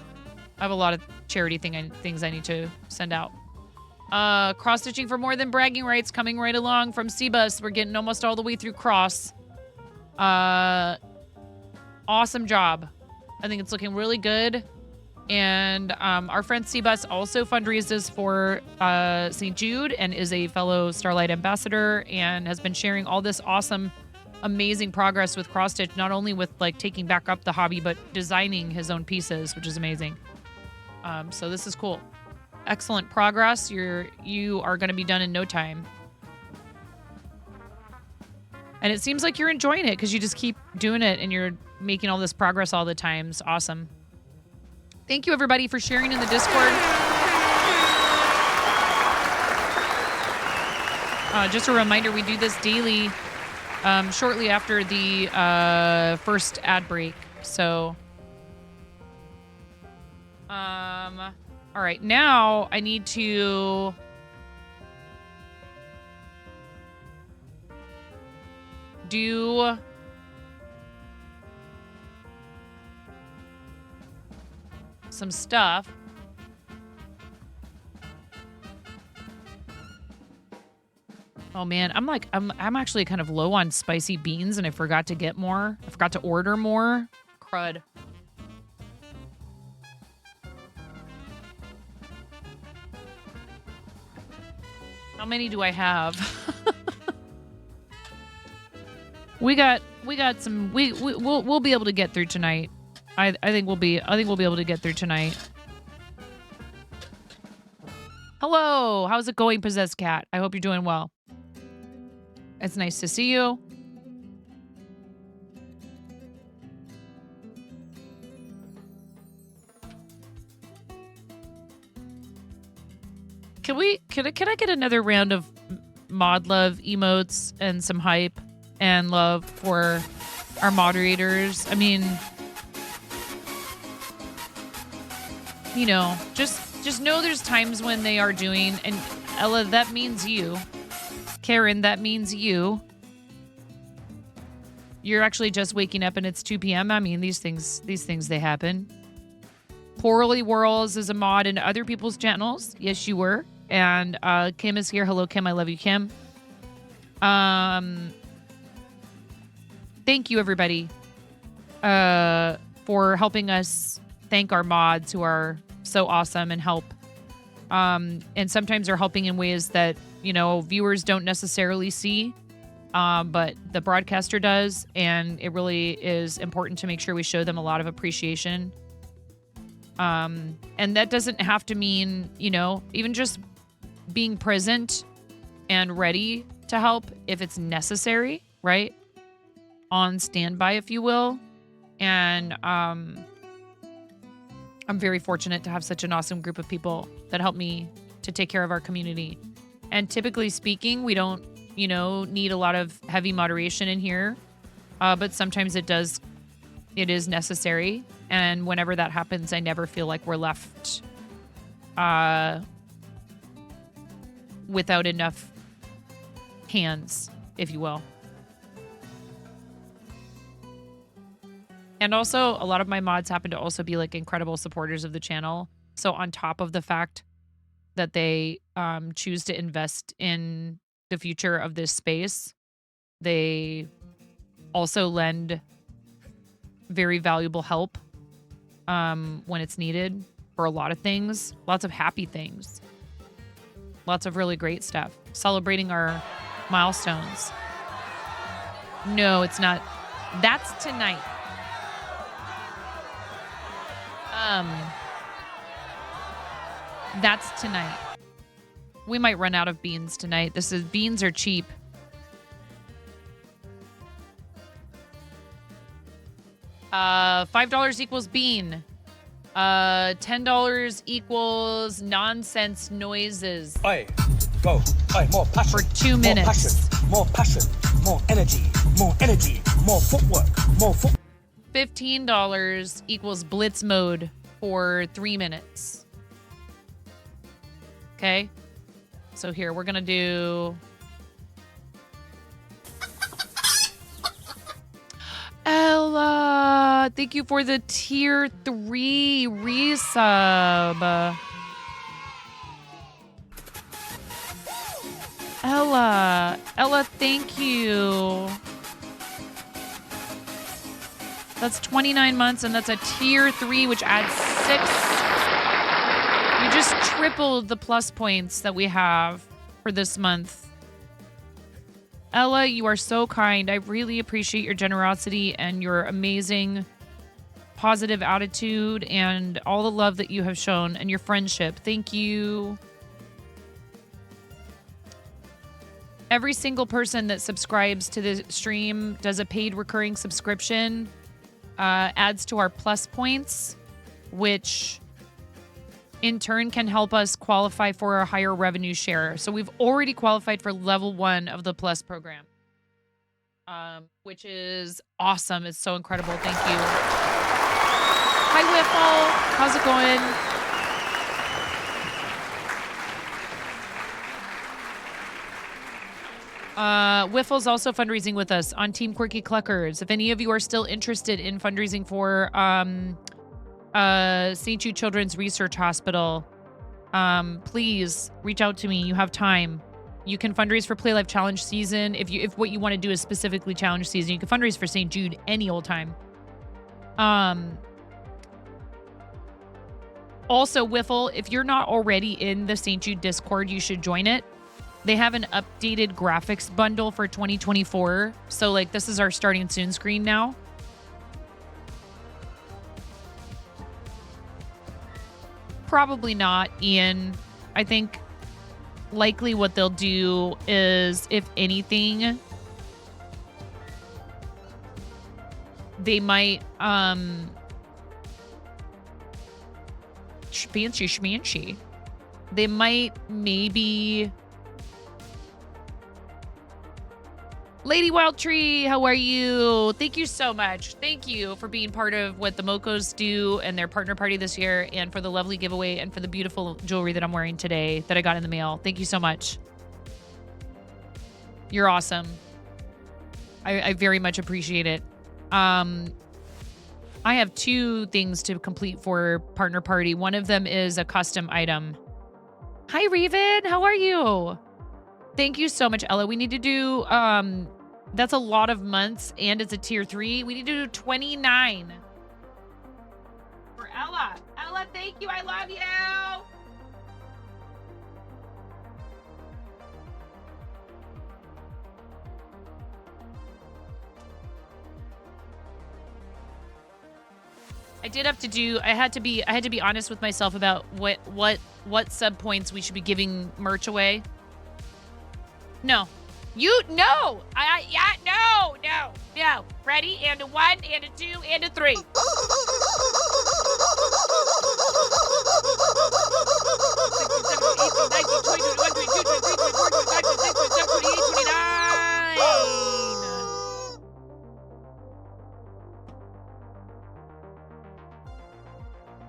I have a lot of charity things I need to send out. Cross-stitching for more than bragging rights coming right along from Cbus. We're getting almost all the way through cross. Awesome job. I think it's looking really good. And our friend Cbus also fundraises for St. Jude and is a fellow Starlight ambassador and has been sharing all this awesome, amazing progress with cross stitch, not only with like taking back up the hobby, but designing his own pieces, which is amazing. So this is cool. Excellent progress. You are going to be done in no time. And it seems like you're enjoying it because you just keep doing it and you're making all this progress all the time. It's awesome. Thank you, everybody, for sharing in the Discord. Just a reminder, we do this daily shortly after the first ad break. So, all right, now I need to do some stuff. Oh man, I'm actually kind of low on spicy beans and I forgot to get more. I forgot to order more. Crud. How many do I have? We'll be able to get through tonight. I think we'll be able to get through tonight. Hello, how's it going, Possessed Cat? I hope you're doing well. It's nice to see you. Can I get another round of mod love emotes and some hype and love for our moderators? I mean, you know, just know there's times when they are doing, and Ella, that means you. Karen, that means you. You're actually just waking up and it's 2 p.m. I mean, these things, they happen. Poorly Whirls is a mod in other people's channels. Yes, you were. And Kim is here. Hello, Kim. I love you, Kim. Thank you, everybody, for helping us thank our mods who are so awesome and help. And sometimes they're helping in ways that, you know, viewers don't necessarily see, but the broadcaster does. And it really is important to make sure we show them a lot of appreciation. And that doesn't have to mean, you know, even just being present and ready to help if it's necessary, right? On standby, if you will. And I'm very fortunate to have such an awesome group of people that help me to take care of our community. And typically speaking, we don't need a lot of heavy moderation in here. But sometimes it is necessary. And whenever that happens, I never feel like we're left without enough hands, if you will. And also, a lot of my mods happen to also be like incredible supporters of the channel. So on top of the fact that they choose to invest in the future of this space, they also lend very valuable help when it's needed for a lot of things. Lots of happy things. Lots of really great stuff. Celebrating our milestones. No, it's not. That's tonight. That's tonight. We might run out of beans tonight. Beans are cheap. $5 equals bean. $10 equals nonsense noises. Oi, go. Oi, more passion. For 2 minutes. More passion. More energy. More energy. More footwork. More foot. $15 equals blitz mode for 3 minutes. Okay. So here, we're going to do... Ella, thank you for the tier 3 resub. Ella, thank you. That's 29 months, and that's a tier 3, which adds 6. You just tripled the plus points that we have for this month. Ella, you are so kind. I really appreciate your generosity and your amazing positive attitude and all the love that you have shown and your friendship. Thank you. Every single person that subscribes to the stream does a paid recurring subscription. Adds to our plus points, which in turn can help us qualify for a higher revenue share. So we've already qualified for level 1 of the plus program, which is awesome. It's so incredible. Thank you. Hi, Whiffle. How's it going? Whiffle's also fundraising with us on Team Quirky Cluckers. If any of you are still interested in fundraising for St. Jude Children's Research Hospital, please reach out to me. You have time. You can fundraise for Play Life Challenge season. If what you want to do is specifically challenge season, you can fundraise for St. Jude any old time. Also, Whiffle, if you're not already in the St. Jude Discord, you should join it. They have an updated graphics bundle for 2024. So, like, this is our starting soon screen now. Probably not, Ian. I think likely what they'll do is, if anything, they might, fancy schmancy. They might maybe... Lady Wild Tree, how are you? Thank you so much. Thank you for being part of what the Mocos do and their partner party this year, and for the lovely giveaway and for the beautiful jewelry that I'm wearing today that I got in the mail. Thank you so much. You're awesome. I very much appreciate it. I have 2 things to complete for partner party. One of them is a custom item. Hi, Raven. How are you? Thank you so much, Ella. We need to do, that's a lot of months, and it's a tier 3. We need to do 29. For Ella. Ella, thank you. I love you. I had to be honest with myself about what sub points we should be giving merch away. No. No. Ready? And a 1, and a 2, and a 3.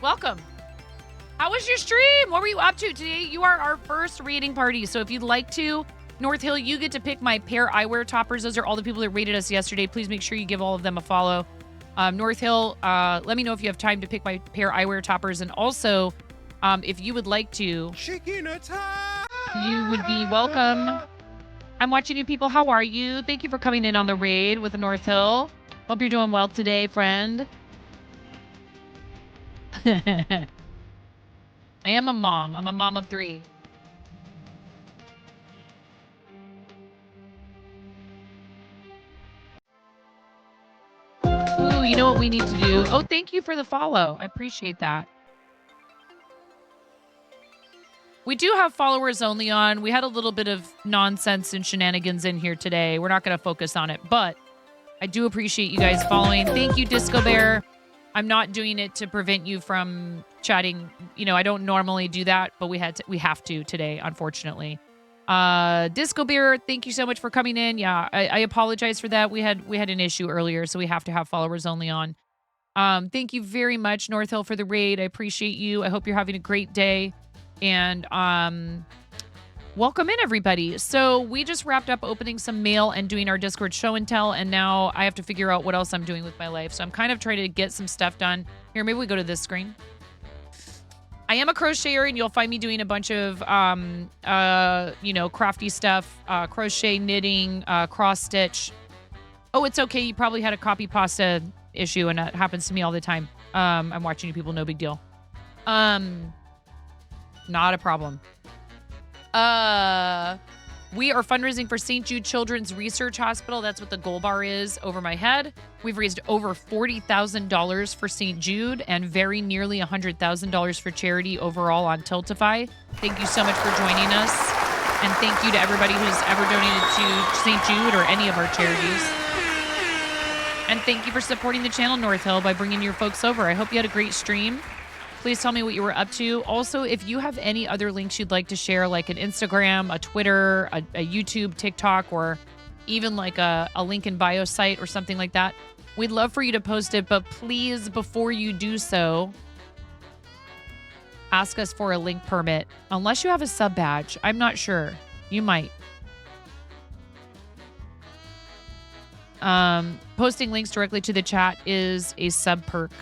Welcome. How was your stream? What were you up to today? You are our first rating party. So if you'd like to, North Hill, you get to pick my pair eyewear toppers. Those are all the people that rated us yesterday. Please make sure you give all of them a follow. North Hill, let me know if you have time to pick my pair eyewear toppers. And also, if you would like to, you would be welcome. I'm watching you people. How are you? Thank you for coming in on the raid with North Hill. Hope you're doing well today, friend. I am a mom. I'm a mom of 3. Ooh, you know what we need to do? Oh, thank you for the follow. I appreciate that. We do have followers only on. We had a little bit of nonsense and shenanigans in here today. We're not going to focus on it, but I do appreciate you guys following. Thank you, Disco Bear. I'm not doing it to prevent you from chatting. You know, I don't normally do that, but we have to today, unfortunately. Disco Bear, thank you so much for coming in. Yeah, I apologize for that. We had an issue earlier, so we have to have followers only on. Thank you very much, North Hill, for the raid. I appreciate you. I hope you're having a great day. And Welcome in, everybody. So we just wrapped up opening some mail and doing our Discord show and tell, and now I have to figure out what else I'm doing with my life. So I'm kind of trying to get some stuff done. Here, maybe we go to this screen. I am a crocheter, and you'll find me doing a bunch of, crafty stuff, crochet, knitting, cross stitch. Oh, it's okay. You probably had a copy pasta issue, and that happens to me all the time. I'm watching you people, no big deal. Not a problem. We are fundraising for St. Jude Children's Research Hospital. That's what the gold bar is over my head. We've raised over $40,000 for St. Jude and very nearly $100,000 for charity overall on Tiltify. Thank you so much for joining us. And thank you to everybody who's ever donated to St. Jude or any of our charities. And thank you for supporting the channel, North Hill, by bringing your folks over. I hope you had a great stream. Please tell me what you were up to. Also, if you have any other links you'd like to share, like an Instagram, a Twitter, a YouTube, TikTok, or even like a link in bio site or something like that, we'd love for you to post it. But please, before you do so, ask us for a link permit. Unless you have a sub badge. I'm not sure. You might. Posting links directly to the chat is a sub perk.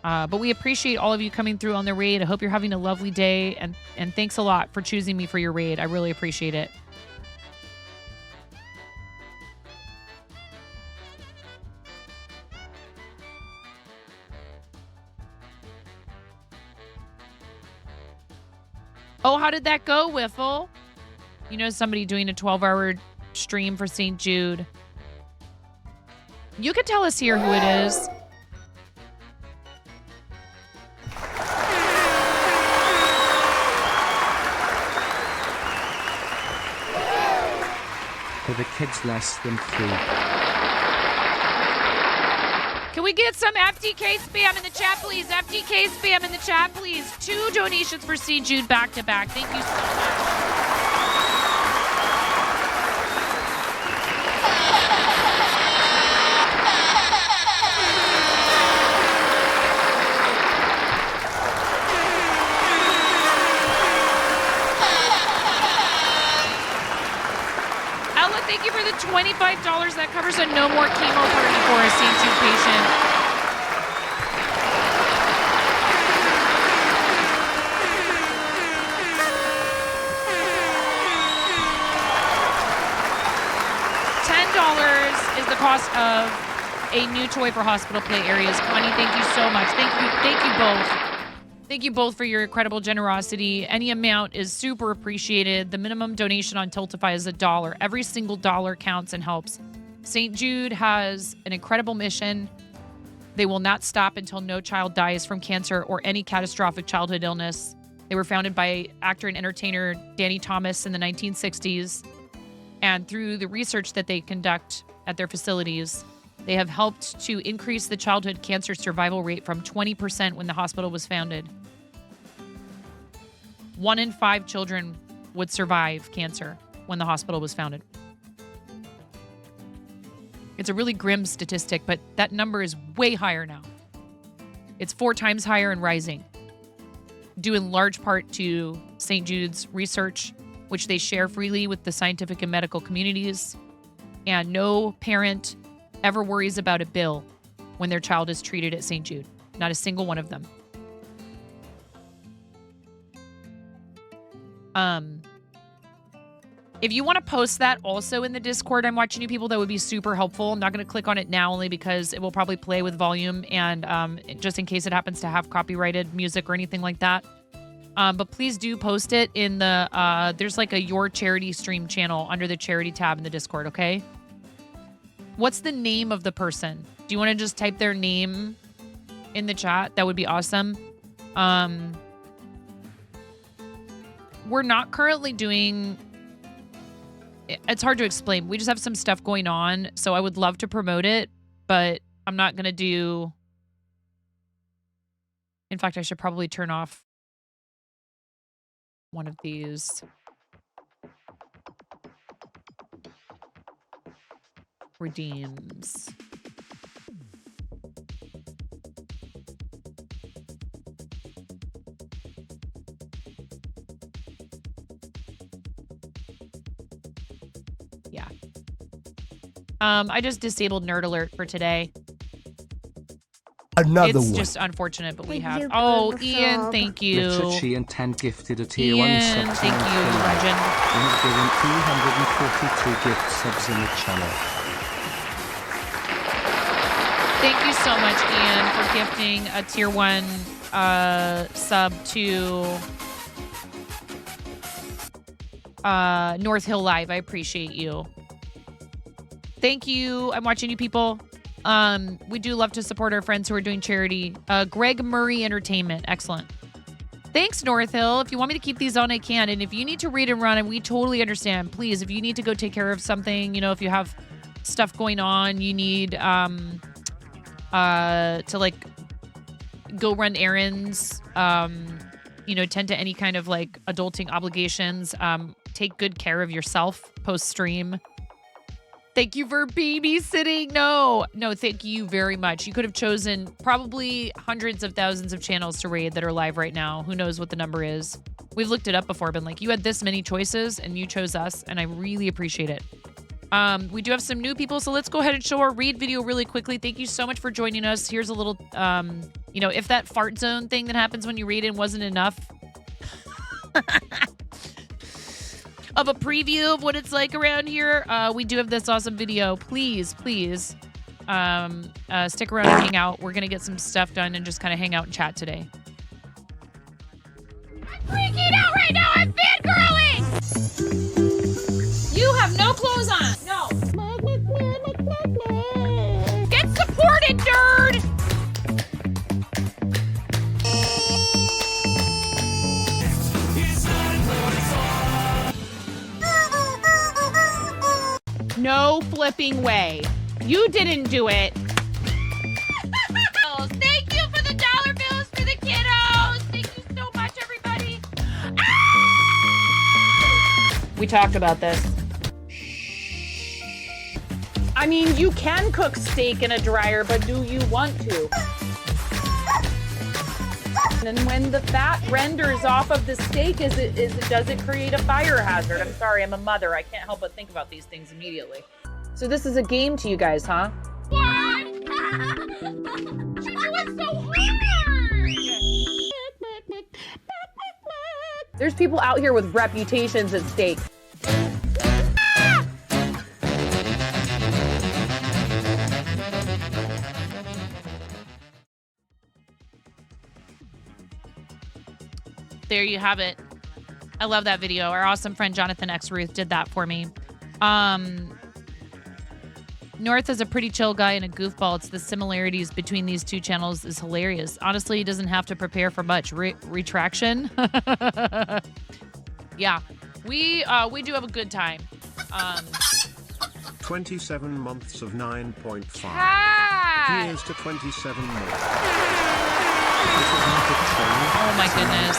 But we appreciate all of you coming through on the raid. I hope you're having a lovely day. And thanks a lot for choosing me for your raid. I really appreciate it. Oh, how did that go, Wiffle? You know somebody doing a 12-hour stream for St. Jude. You can tell us here who it is. For the kids less than 3. Can we get some FTK spam in the chat, please? FTK spam in the chat, please. 2 donations for St. Jude back to back. Thank you so much. Thank you for the $25. That covers a no more chemo party for a St. Jude patient. $10 is the cost of a new toy for hospital play areas. Connie, thank you so much. Thank you both. Thank you both for your incredible generosity. Any amount is super appreciated. The minimum donation on Tiltify is $1. Every single dollar counts and helps. St. Jude has an incredible mission. They will not stop until no child dies from cancer or any catastrophic childhood illness. They were founded by actor and entertainer Danny Thomas in the 1960s. And through the research that they conduct at their facilities, they have helped to increase the childhood cancer survival rate from 20% when the hospital was founded. 1 in 5 children would survive cancer when the hospital was founded. It's a really grim statistic, but that number is way higher now. It's 4 times higher and rising, due in large part to St. Jude's research, which they share freely with the scientific and medical communities. And no parent ever worries about a bill when their child is treated at St. Jude. Not a single one of them. If you want to post that also in the Discord, I'm watching you people, that would be super helpful. I'm not going to click on it now only because it will probably play with volume and just in case it happens to have copyrighted music or anything like that. But please do post it in the, there's like a Your Charity stream channel under the charity tab in the Discord, okay? What's the name of the person? Do you want to just type their name in the chat? That would be awesome. We're not currently doing... It's hard to explain. We just have some stuff going on, so I would love to promote it, but I'm not going to do... In fact, I should probably turn off one of these. Redeems. Yeah. I just disabled Nerd Alert for today. Another It's one. just unfortunate, but we Thank have. you, Oh, Golden Ian, Frog. thank you. Richard Sheehan 10 gifted a tier 1 Ian, sub to thank you, Monkey. legend. We have given 342 gift subs in the channel. Thank you so much, Ian, for gifting a tier 1 sub to North Hill Live. I appreciate you. Thank you. I'm watching you people. We do love to support our friends who are doing charity. Greg Murray Entertainment. Excellent. Thanks, North Hill. If you want me to keep these on, I can. And if you need to read and run, and we totally understand, please, if you need to go take care of something, you know, if you have stuff going on, you need to like go run errands, you know, tend to any kind of like adulting obligations, take good care of yourself post stream. Thank you for babysitting. No, thank you very much. You could have chosen probably hundreds of thousands of channels to raid that are live right now. Who knows what the number is? We've looked it up before, been like, you had this many choices and you chose us, and I really appreciate it. We do have some new people, so let's go ahead and show our raid video really quickly. Thank you so much for joining us. Here's a little, you know, if that fart zone thing that happens when you raid in wasn't enough of a preview of what it's like around here, we do have this awesome video. Please stick around and hang out. We're gonna get some stuff done and just kind of hang out and chat today. I'm freaking out right now. I'm fangirling. You have no clothes on. No. Get supported, nerd. No flipping way. You didn't do it. Thank you for the dollar bills for the kiddos. Thank you so much, everybody. We talked about this. I mean, you can cook steak in a dryer, but do you want to? And when the fat renders off of the steak, does it create a fire hazard? I'm sorry, I'm a mother. I can't help but think about these things immediately. So this is a game to you guys, huh? What? She do it so hard! There's people out here with reputations at stake. There you have it. I love that video. Our awesome friend Jonathan X. Ruth did that for me. North is a pretty chill guy and a goofball. It's the similarities between these two channels is hilarious. Honestly, he doesn't have to prepare for much. Retraction. Yeah, we do have a good time. 27 months of 9.5. Cat! Here's to 27 more. Oh my goodness.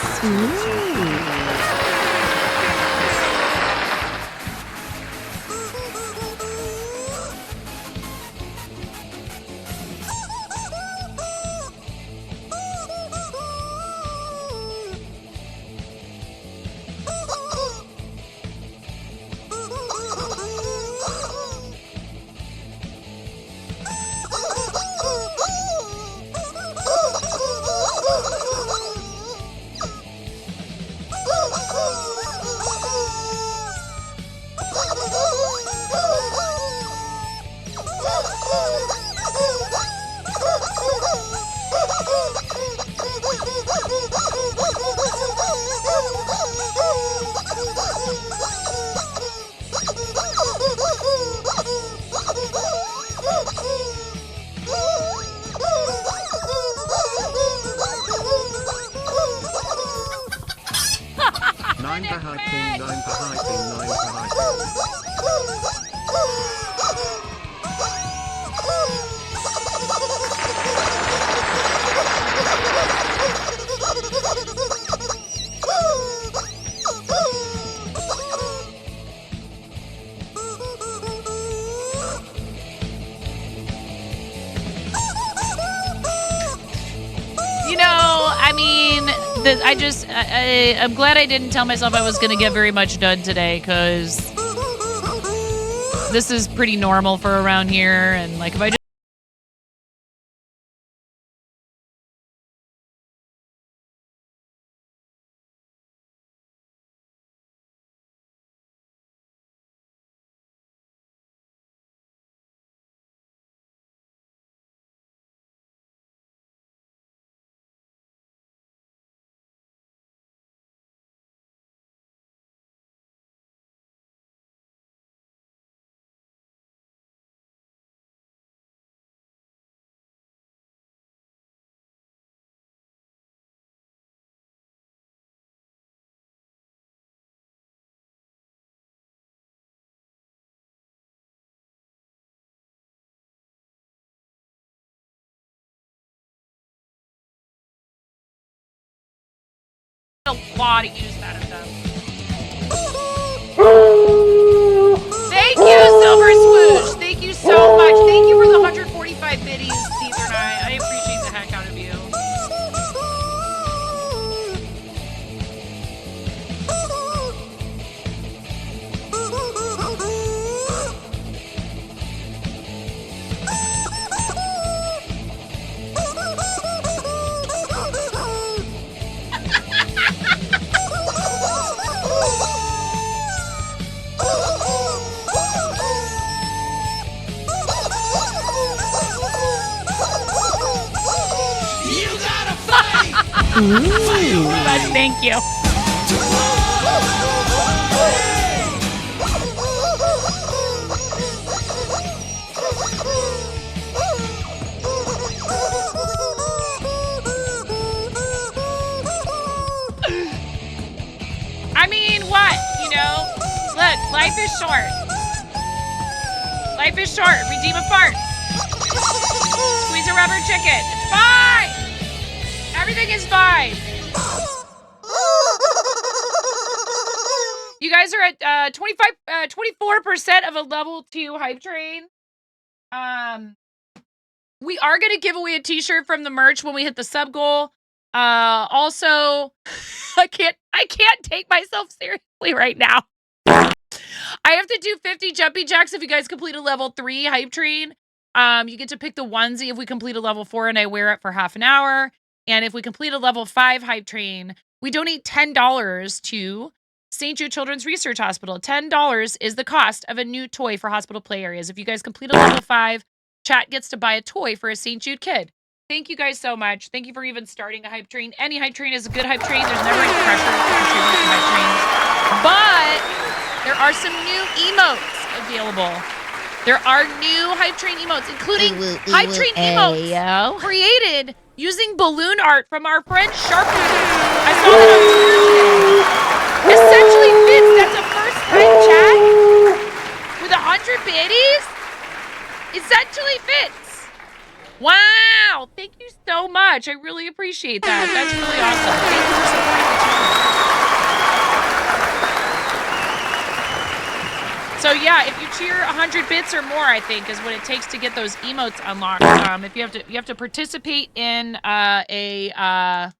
I'm glad I didn't tell myself I was going to get very much done today, because this is pretty normal for around here. And like if I just a lot of use out of them. Thank you, Silver Swoosh. Thank you so much. Thank you for the 145 biddies, Caesar and I appreciate the heck out of you. But thank you. I mean, what? You know? Look, life is short. Life is short. Redeem a fart. Squeeze a rubber chicken. It's fine. Everything is fine. You guys are at 24% of a level 2 hype train. We are going to give away a t-shirt from the merch when we hit the sub goal. Also, I can't take myself seriously right now. I have to do 50 jumping jacks if you guys complete a level 3 hype train. You get to pick the onesie if we complete a level 4 and I wear it for half an hour. And if we complete a level 5 hype train, we donate $10 to St. Jude Children's Research Hospital. $10 is the cost of a new toy for hospital play areas. If you guys complete a level 5, chat gets to buy a toy for a St. Jude kid. Thank you guys so much. Thank you for even starting a hype train. Any hype train is a good hype train. There's never any pressure to contribute to hype trains. But there are some new emotes available. There are new hype train emotes, including hype train emotes created using balloon art from our friend Sharpie. I saw that on Twitter today. Essentially fits. That's a first time chat with 100 biddies. Essentially fits. Wow. Thank you so much. I really appreciate that. That's really awesome. Thank you for supporting the channel. So yeah, if you cheer 100 bits or more, I think is what it takes to get those emotes unlocked. If you have to participate in a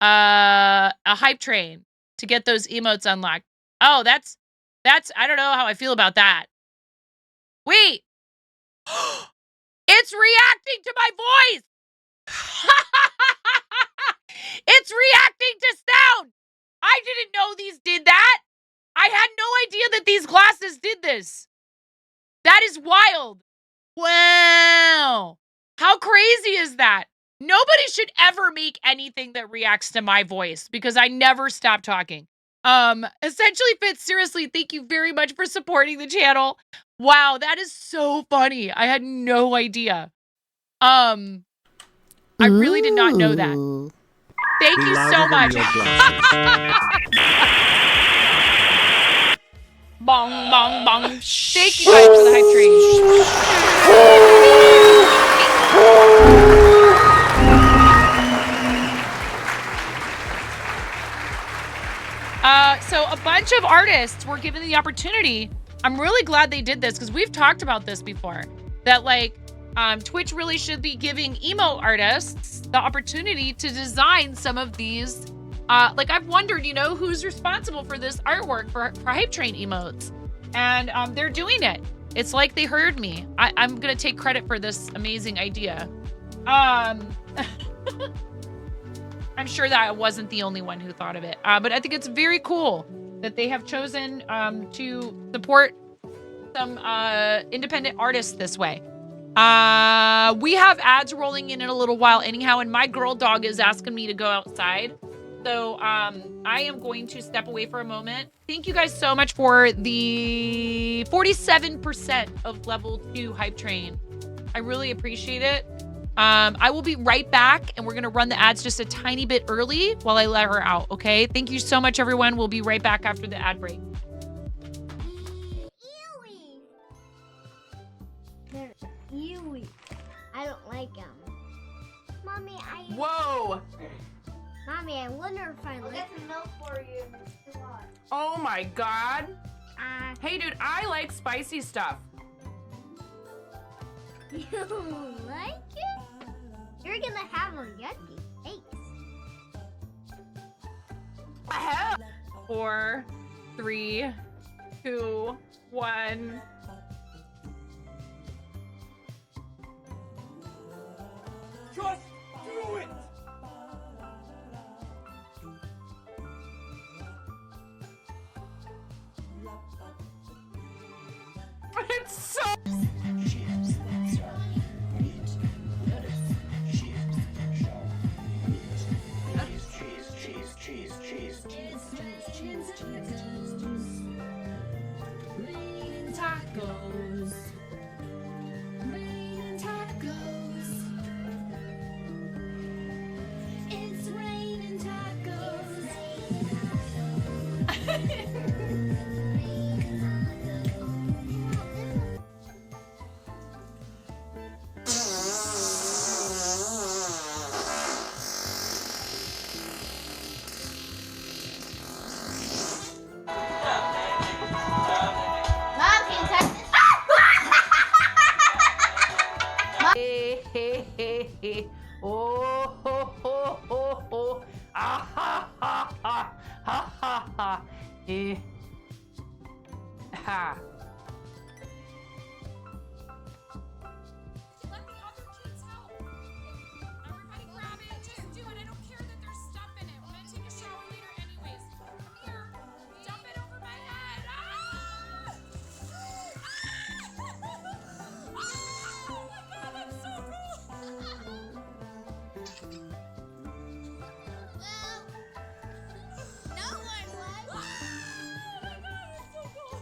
hype train to get those emotes unlocked. Oh, that's I don't know how I feel about that. Wait, it's reacting to my voice. It's reacting to sound. I didn't know these did that. I had no idea that these glasses did this. That is wild. Wow. How crazy is that? Nobody should ever make anything that reacts to my voice because I never stop talking. Essentially fits. Seriously, thank you very much for supporting the channel. Wow, that is so funny. I had no idea. I really did not know that. Thank you so much. Bong, bong, bong. Thank you guys for the hype train. So a bunch of artists were given the opportunity. I'm really glad they did this because we've talked about this before. That like Twitch really should be giving emo artists the opportunity to design some of these. Like I've wondered, you know, who's responsible for this artwork for Hype Train emotes, and they're doing it. It's like they heard me. I'm gonna take credit for this amazing idea. I'm sure that I wasn't the only one who thought of it. But I think it's very cool that they have chosen to support some independent artists this way. We have ads rolling in a little while anyhow, and my girl dog is asking me to go outside. So I am going to step away for a moment. Thank you guys so much for the 47% of level 2 hype train. I really appreciate it. I will be right back, and we're going to run the ads just a tiny bit early while I let her out, okay? Thank you so much, everyone. We'll be right back after the ad break. Ewy. They're ewy. I don't like them. Mommy, Whoa! Mommy, I wonder if I I'll like get some milk for you. It's too hot. Oh my god. Hey, dude, I like spicy stuff. You like it? You're gonna have a yucky face. 4, 3, 2, 1. Just do it! It's so... Tacos. Tacos. It's raining tacos. Mom, can you touch this? Oh, ho, ho, ho, ho. Ah, ha, ha, ha, ha, ha, ha. Ha. Let the other kids help. Everybody grab it. Just do it. I don't care that there's stuff in it. We're gonna take a shower later anyways. Come here. Dump it over my head. Ah! Oh my god, that's so cool. No one was. Oh my god, that's so cool.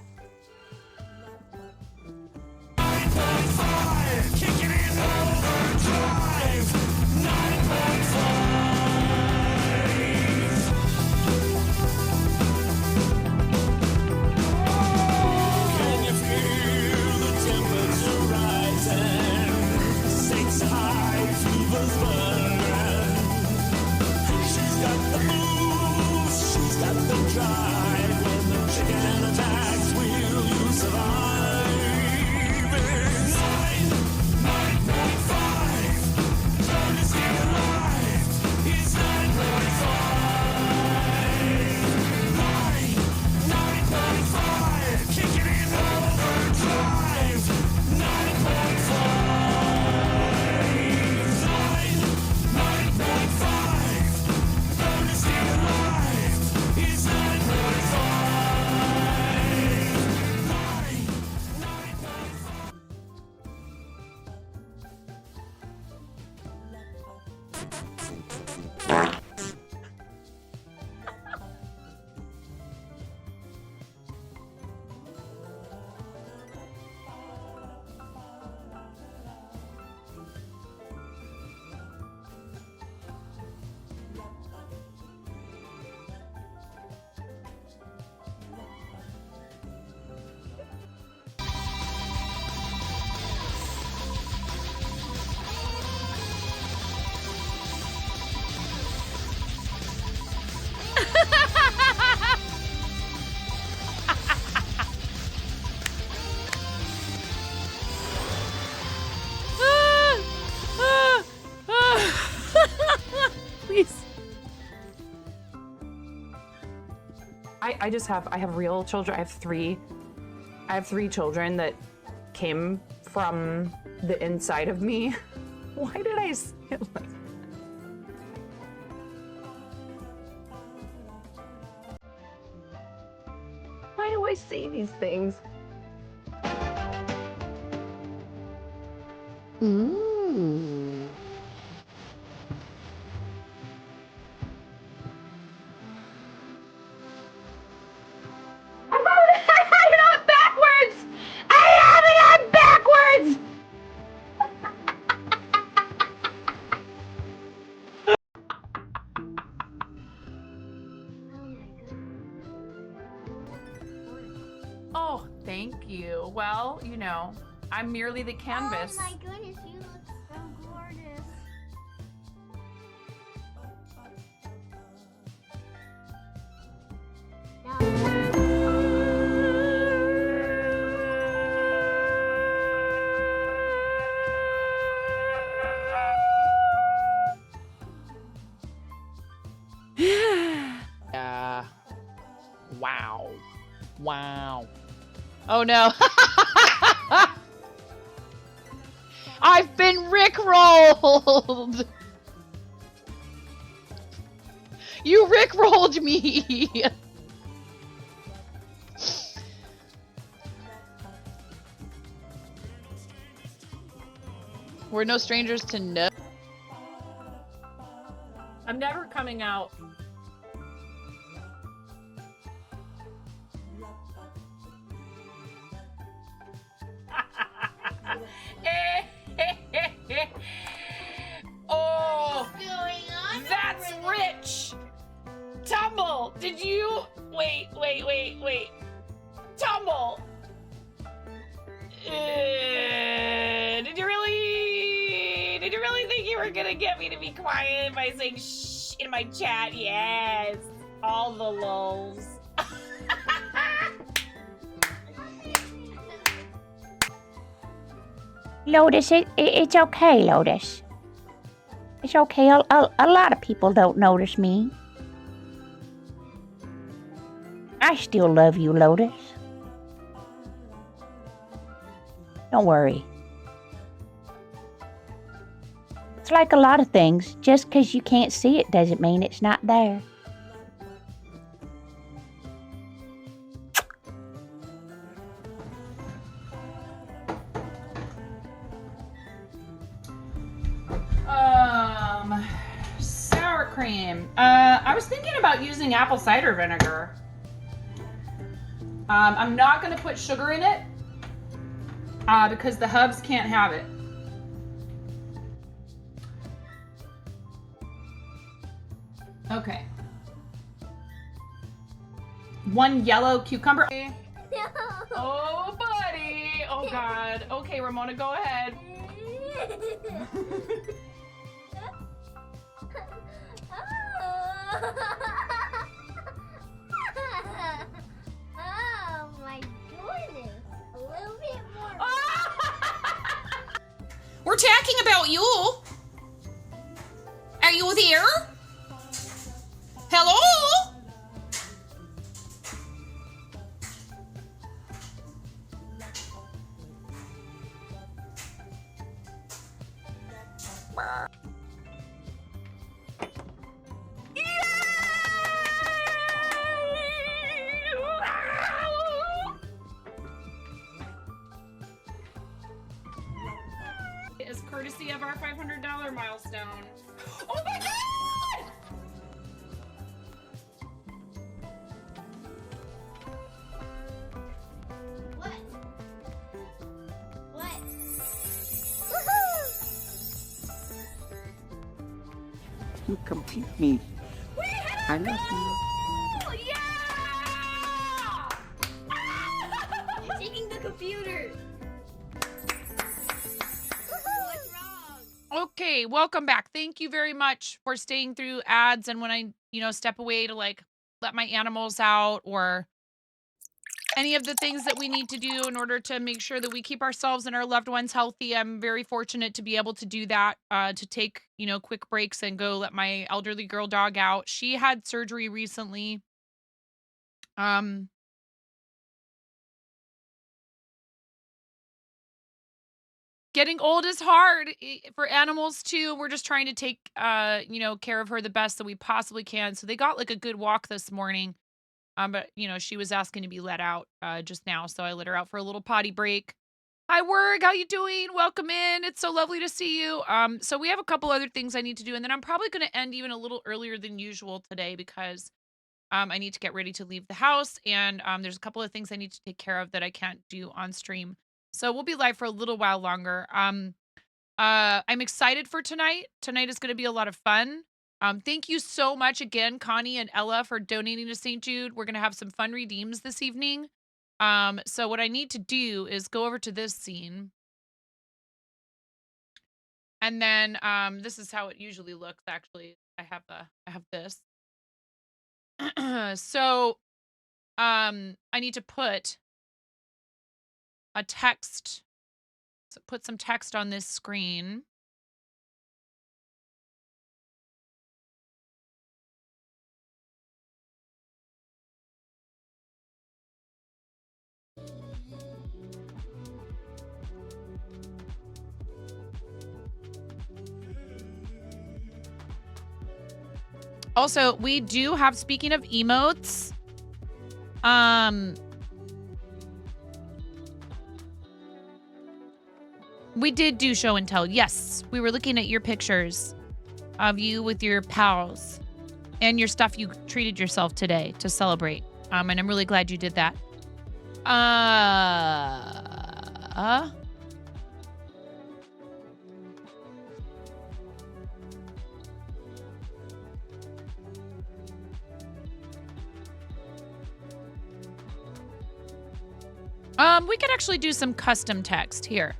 I have real children. I have three children that came from the inside of me. Why did I say it like? Why do I say these things? Ooh. Oh, thank you. Well, you know, I'm merely the canvas. Oh my goodness, you look so gorgeous. Wow. Wow. Oh no. I've been rickrolled. You rickrolled me. We're no strangers to no. I'm never coming out. Oh, that's rich. Tumble, did you? Wait. Tumble. Did you really think you were gonna get me to be quiet by saying shh in my chat? Yes, all the lulz. Lotus, it's okay, Lotus. It's okay. A lot of people don't notice me. I still love you, Lotus. Don't worry. It's like a lot of things. Just because you can't see it doesn't mean it's not there. Sour cream. I was thinking about using apple cider vinegar. I'm not gonna put sugar in it because the hubs can't have it. Okay. 1 yellow cucumber. Oh, buddy. Oh, God. Okay, Ramona, go ahead. Oh my goodness. A little bit more. We're talking about you. Are you there? Hello? As courtesy of our $500 milestone. Oh my God! What? What? You complete me. I love you. Oh, yeah! You're taking the computer. What's wrong? Okay, welcome back. Thank you very much for staying through ads and when I, step away to like let my animals out or any of the things that we need to do in order to make sure that we keep ourselves and our loved ones healthy. I'm very fortunate to be able to do that, to take, quick breaks and go let my elderly girl dog out. She had surgery recently. Getting old is hard for animals too. We're just trying to take, care of her the best that we possibly can. So they got like a good walk this morning. But she was asking to be let out just now, so I let her out for a little potty break. Hi, Work. How you doing? Welcome in. It's so lovely to see you. So we have a couple other things I need to do, and then I'm probably going to end even a little earlier than usual today because I need to get ready to leave the house, and there's a couple of things I need to take care of that I can't do on stream. So we'll be live for a little while longer. I'm excited for tonight. Tonight is going to be a lot of fun. Thank you so much again, Connie and Ella, for donating to St. Jude. We're going to have some fun redeems this evening. So what I need to do is go over to this scene. And then this is how it usually looks, actually. I have this. So I need to put a text, put some text on this screen. Also, we do have, speaking of emotes, we did do show and tell. Yes, we were looking at your pictures of you with your pals and your stuff you treated yourself today to celebrate. And I'm really glad you did that. We could actually do some custom text here.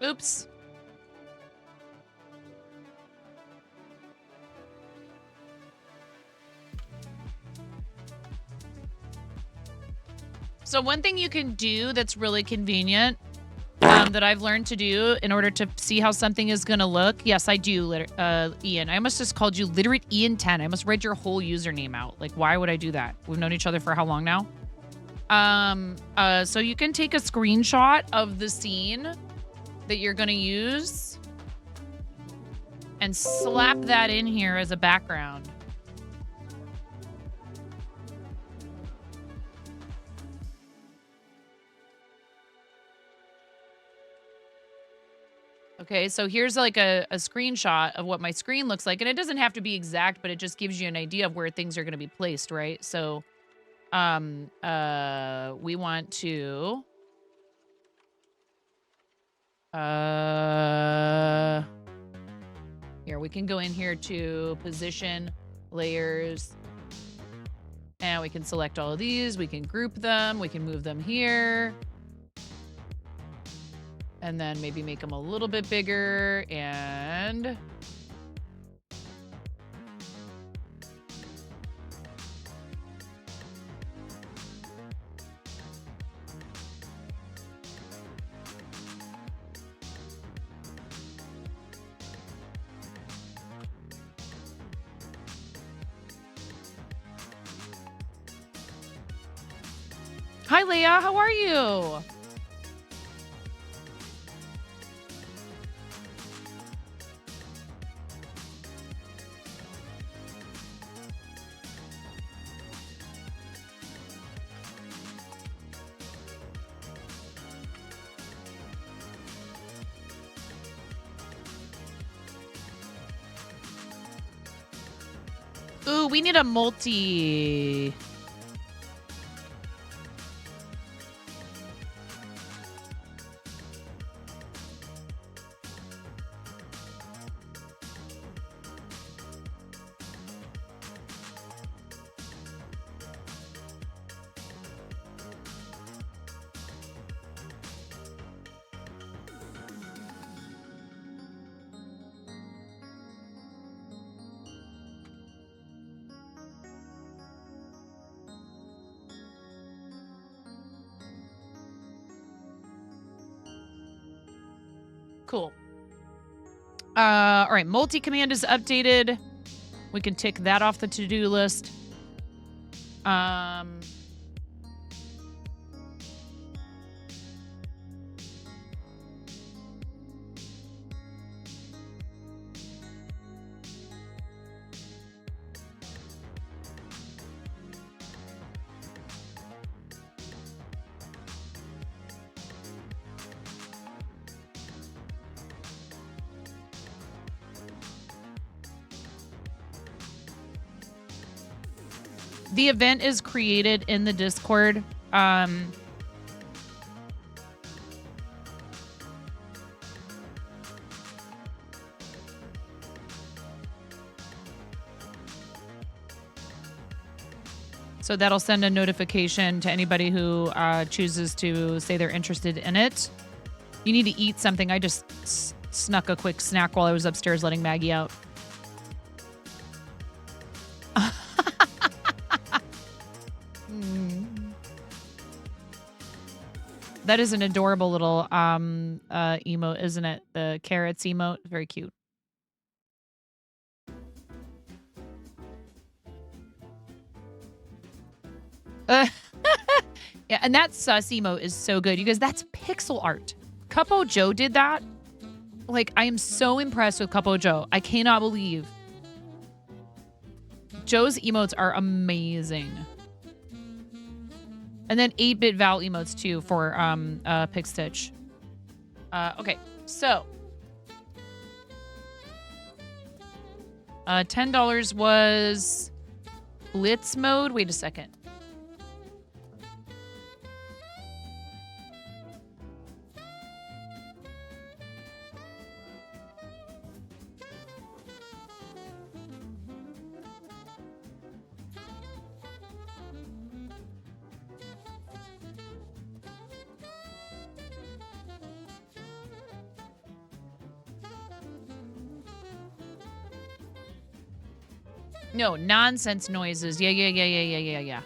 Oops. So one thing you can do that's really convenient that I've learned to do in order to see how something is going to look. Yes, I do, Ian. I must just called you Literate Ian 10. I must read your whole username out. Like, why would I do that? We've known each other for how long now? So you can take a screenshot of the scene that you're going to use and slap that in here as a background. Okay, so here's like a screenshot of what my screen looks like, and it doesn't have to be exact, but it just gives you an idea of where things are going to be placed, right? So we want to here, we can go in here to position, layers, and we can select all of these. We can group them. We can move them here. And then maybe make them a little bit bigger and hi, Leah. How are you? Ooh, we need a multi. Cool. All right, multi-command is updated. We can tick that off the to-do list. The event is created in the Discord. So that'll send a notification to anybody who chooses to say they're interested in it. You need to eat something. I just snuck a quick snack while I was upstairs letting Maggie out. That is an adorable little emote, isn't it? The carrots emote. Very cute. Yeah, and that sus emote is so good. You guys, that's pixel art. Cupo Joe did that. Like, I am so impressed with Cupo Joe. I cannot believe. Joe's emotes are amazing. And then 8-bit Val emotes too for Pixstitch. Okay, so $10 was Blitz mode. Wait a second. No, nonsense noises. Yeah.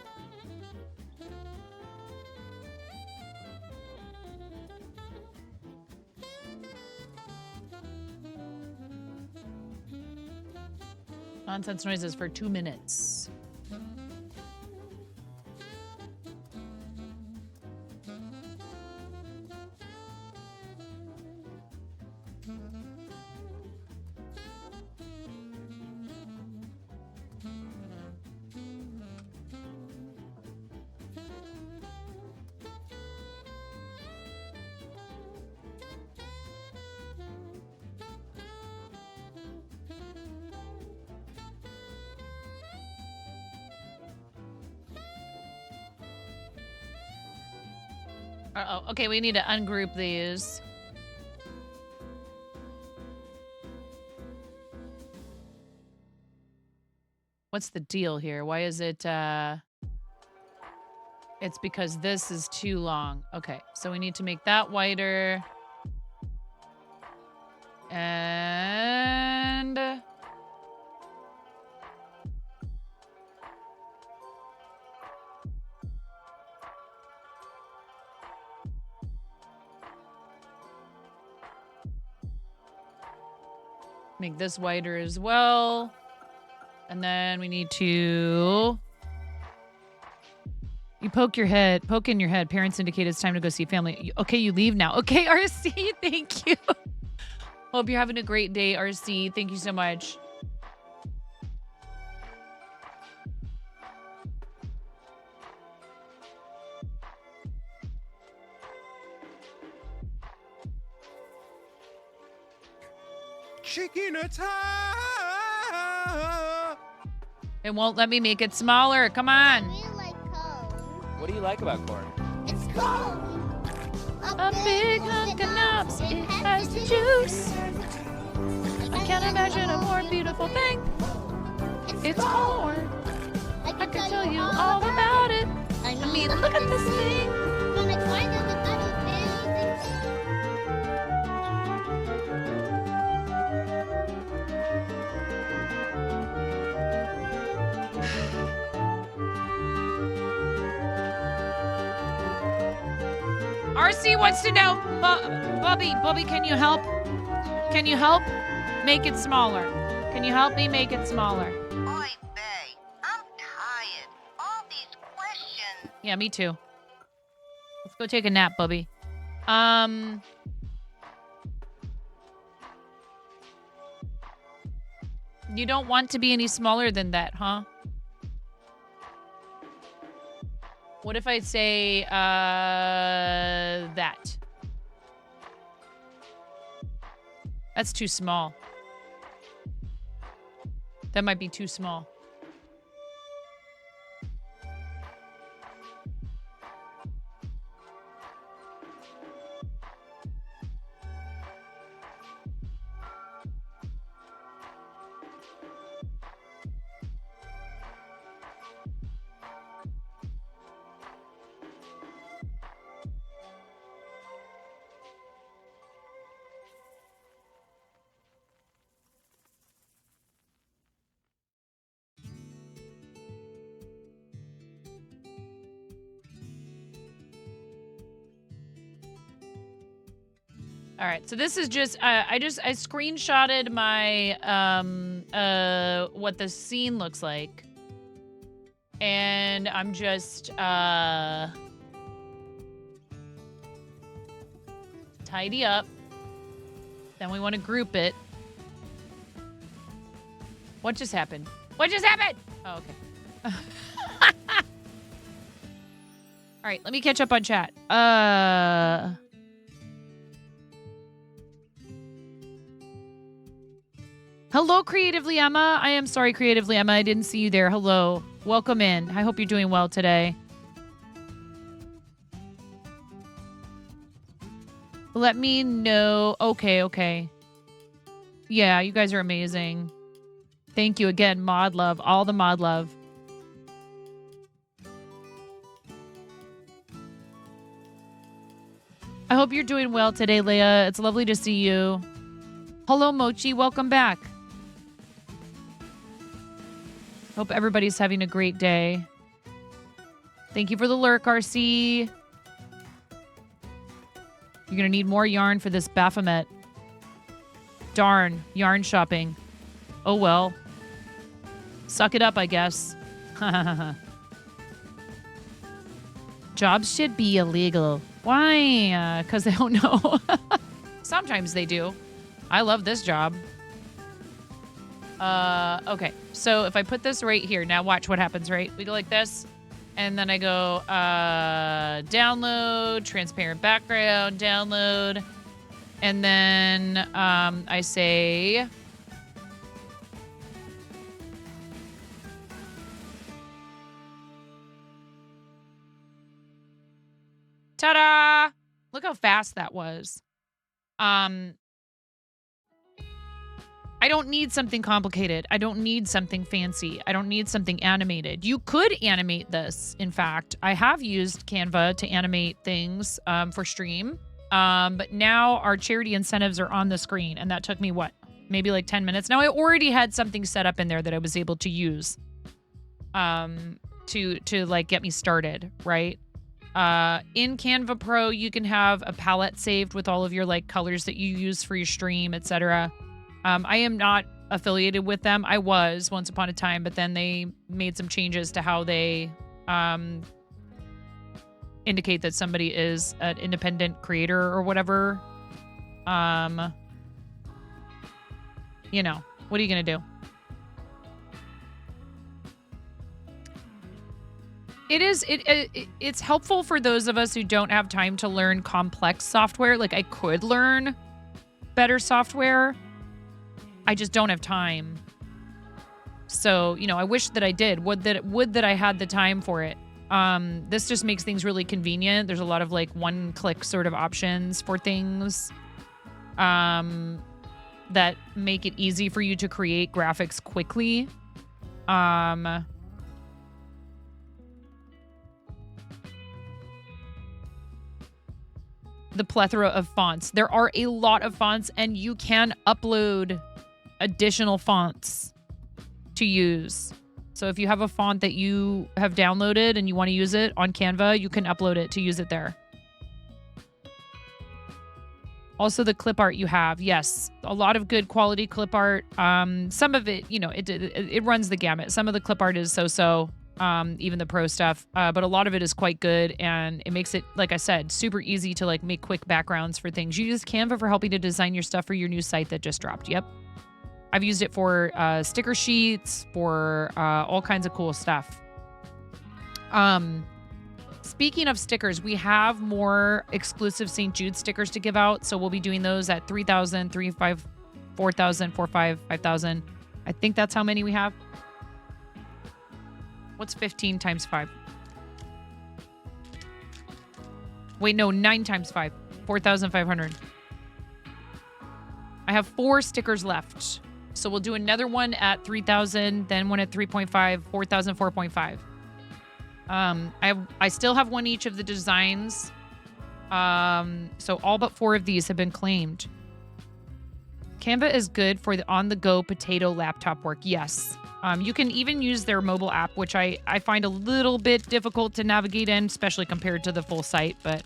Nonsense noises for 2 minutes. Uh-oh. Okay, we need to ungroup these. What's the deal here? Why is it, It's because this is too long. Okay, so we need to make that wider. And... make this wider as well. And then we need to... You poke in your head. Parents indicate it's time to go see family. Okay, you leave now. Okay, RC, thank you. Hope you're having a great day, RC. Thank you so much. Chicken attack! It won't let me make it smaller. Come on. What do you like about corn? It's cold. A big hunk of nuts. It has the juice. I can't imagine a more beautiful thing. It's corn. I can tell you all about it. I mean, look at this thing. RC wants to know, Bubby, can you help? Can you help make it smaller? Can you help me make it smaller? Oi, Bay, I'm tired. All these questions. Yeah, me too. Let's go take a nap, Bubby. You don't want to be any smaller than that, huh? What if I say, that? That's too small. That might be too small. All right, so this is just I screenshotted my what the scene looks like, and I'm just tidy up. Then we want to group it. What just happened? What just happened? Oh, okay. All right, let me catch up on chat. Hello, Creatively Emma. I am sorry, Creatively Emma. I didn't see you there. Hello. Welcome in. I hope you're doing well today. Let me know. Okay. Yeah, you guys are amazing. Thank you again, mod love. All the mod love. I hope you're doing well today, Leia. It's lovely to see you. Hello, Mochi. Welcome back. Hope everybody's having a great day. Thank you for the lurk, RC. You're going to need more yarn for this Baphomet. Darn, yarn shopping. Oh well. Suck it up, I guess. Jobs should be illegal. Why? Because they don't know. Sometimes they do. I love this job. Okay, so if I put this right here, now watch what happens, right? We go like this, and then I go, download, transparent background, download, and then, I say, ta-da! Look how fast that was. I don't need something complicated. I don't need something fancy. I don't need something animated. You could animate this. In fact, I have used Canva to animate things for stream. But now our charity incentives are on the screen. And that took me, what, maybe like 10 minutes. Now, I already had something set up in there that I was able to use to like get me started, right? In Canva Pro, you can have a palette saved with all of your like colors that you use for your stream, etc. I am not affiliated with them. I was once upon a time, but then they made some changes to how they indicate that somebody is an independent creator or whatever. You know, what are you going to do? It's helpful for those of us who don't have time to learn complex software. Like, I could learn better software. I just don't have time. So, you know, I wish that I did. Would that I had the time for it. This just makes things really convenient. There's a lot of like one-click sort of options for things that make it easy for you to create graphics quickly. The plethora of fonts. There are a lot of fonts, and you can upload additional fonts to use. So if you have a font that you have downloaded and you want to use it on Canva, you can upload it to use it there. Also, the clip art you have, yes, a lot of good quality clip art. Some of it, it runs the gamut. Some of the clip art is so-so, even the pro stuff, but a lot of it is quite good, and it makes it, like I said, super easy to like make quick backgrounds for things. You use Canva for helping to design your stuff for your new site that just dropped. Yep, I've used it for sticker sheets, for all kinds of cool stuff. Speaking of stickers, we have more exclusive St. Jude stickers to give out. So we'll be doing those at 3,000, 3,500, 4,000, 4,500, 5,000. I think that's how many we have. What's 15 times 5? Wait, no, 9 times 5. 4,500. I have 4 stickers left. So we'll do another one at 3,000, then one at 3.5, 4,000, 4.5. I still have one each of the designs. So all but 4 of these have been claimed. Canva is good for the on-the-go potato laptop work. Yes. You can even use their mobile app, which I find a little bit difficult to navigate in, especially compared to the full site, but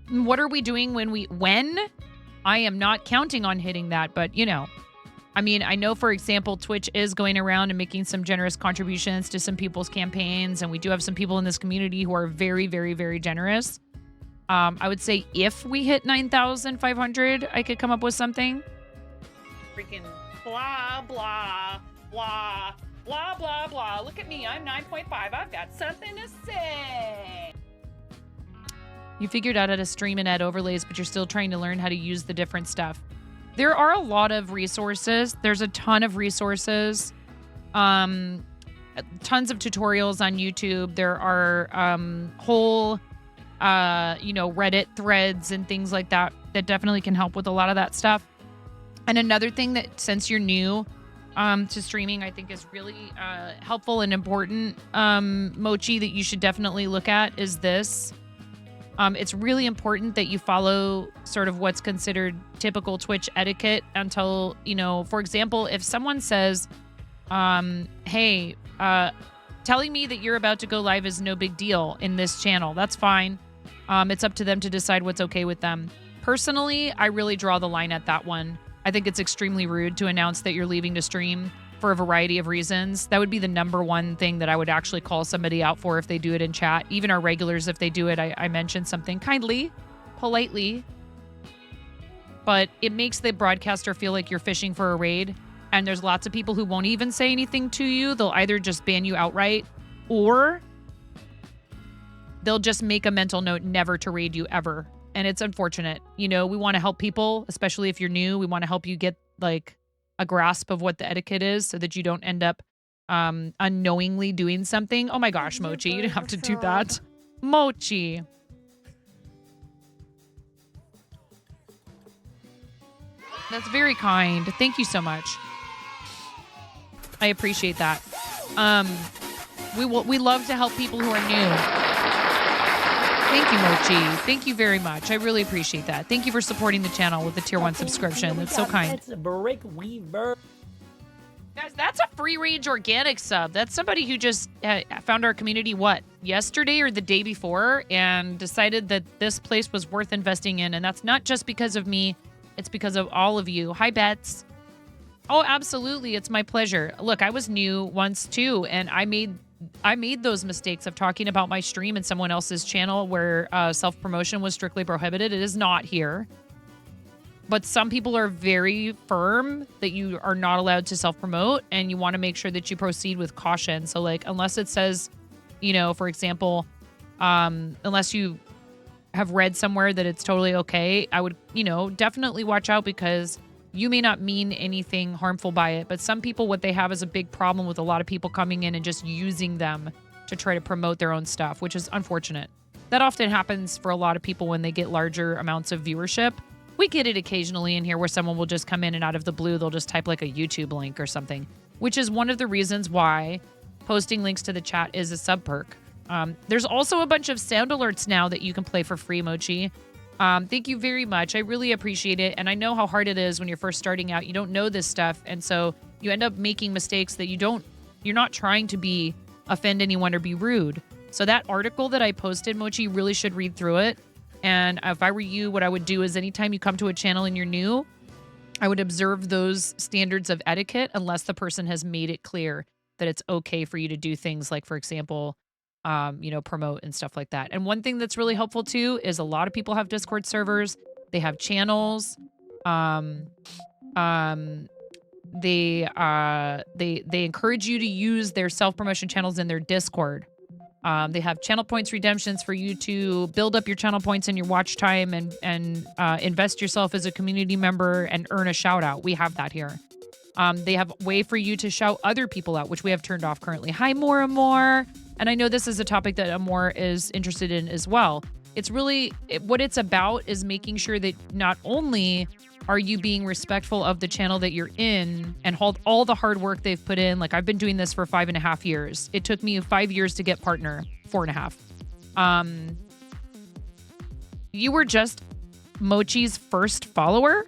what are we doing when? I am not counting on hitting that, but I mean, I know, for example, Twitch is going around and making some generous contributions to some people's campaigns, and we do have some people in this community who are very, very, very generous. I would say if we hit 9,500, I could come up with something. Freaking blah, blah, blah, blah, blah, blah. Look at me. I'm 9.5. I've got something to say. You figured out how to stream and add overlays, but you're still trying to learn how to use the different stuff. There are a lot of resources. There's a ton of resources. Tons of tutorials on YouTube. There are whole Reddit threads and things like that definitely can help with a lot of that stuff. And another thing that, since you're new to streaming, I think is really helpful and important, Mochi, that you should definitely look at is this. It's really important that you follow sort of what's considered typical Twitch etiquette until, for example, if someone says, hey, telling me that you're about to go live is no big deal in this channel, that's fine. It's up to them to decide what's okay with them. Personally, I really draw the line at that one. I think it's extremely rude to announce that you're leaving to stream for a variety of reasons. That would be the number one thing that I would actually call somebody out for if they do it in chat. Even our regulars, if they do it, I mention something kindly, politely. But it makes the broadcaster feel like you're fishing for a raid. And there's lots of people who won't even say anything to you. They'll either just ban you outright, or they'll just make a mental note never to raid you ever. And it's unfortunate. We want to help people, especially if you're new. We want to help you get like a grasp of what the etiquette is so that you don't end up unknowingly doing something. Oh my gosh, Mochi, you didn't have to do that. Mochi. That's very kind. Thank you so much. I appreciate that. We love to help people who are new. Thank you, Mochi. Thank you very much. I really appreciate that. Thank you for supporting the channel with the tier 1 subscription. That's so kind. It's a break weaver. Guys, that's a free range organic sub. That's somebody who just found our community, yesterday or the day before, and decided that this place was worth investing in. And that's not just because of me. It's because of all of you. Hi, Bets. Oh, absolutely. It's my pleasure. Look, I was new once too, and I made those mistakes of talking about my stream in someone else's channel where self-promotion was strictly prohibited. It is not here. But some people are very firm that you are not allowed to self-promote, and you want to make sure that you proceed with caution. So, like, unless it says, for example, unless you have read somewhere that it's totally okay, I would, definitely watch out, because you may not mean anything harmful by it, but some people, what they have is a big problem with a lot of people coming in and just using them to try to promote their own stuff, which is unfortunate. That often happens for a lot of people when they get larger amounts of viewership. We get it occasionally in here where someone will just come in and out of the blue, they'll just type like a YouTube link or something, which is one of the reasons why posting links to the chat is a sub perk. There's also a bunch of sound alerts now that you can play for free, Mochi. Thank you very much. I really appreciate it. And I know how hard it is when you're first starting out. You don't know this stuff. And so you end up making mistakes that you're not trying to offend anyone or be rude. So that article that I posted, Mochi, you really should read through it. And if I were you, what I would do is anytime you come to a channel and you're new, I would observe those standards of etiquette unless the person has made it clear that it's okay for you to do things like, for example, promote and stuff like that. And one thing that's really helpful too is a lot of people have Discord servers. They have channels. They encourage you to use their self-promotion channels in their Discord. They have channel points redemptions for you to build up your channel points and your watch time and invest yourself as a community member and earn a shout out. We have that here. They have a way for you to shout other people out, which we have turned off currently. Hi, more and more. And I know this is a topic that Amor is interested in as well. It's really what it's about is making sure that not only are you being respectful of the channel that you're in and hold all the hard work they've put in. Like I've been doing this for 5.5 years. It took me 5 years to get partner, 4.5. You were just Mochi's first follower?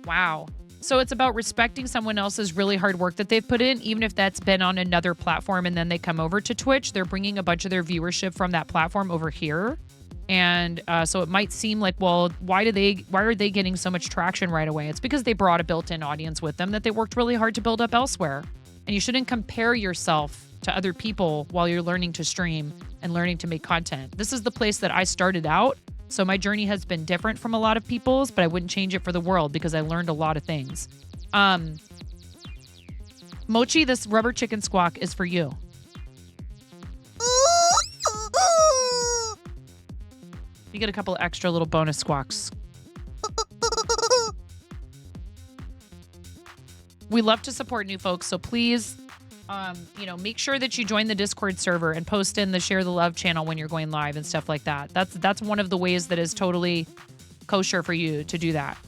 Wow. So it's about respecting someone else's really hard work that they've put in, even if that's been on another platform and then they come over to Twitch. They're bringing a bunch of their viewership from that platform over here. And so it might seem like, well, why are they getting so much traction right away? It's because they brought a built-in audience with them that they worked really hard to build up elsewhere. And you shouldn't compare yourself to other people while you're learning to stream and learning to make content. This is the place that I started out. So my journey has been different from a lot of people's, but I wouldn't change it for the world because I learned a lot of things. Mochi, this rubber chicken squawk is for you. You get a couple extra little bonus squawks. We love to support new folks, so please, make sure that you join the Discord server and post in the Share the Love channel when you're going live and stuff like that. That's one of the ways that is totally kosher for you to do that.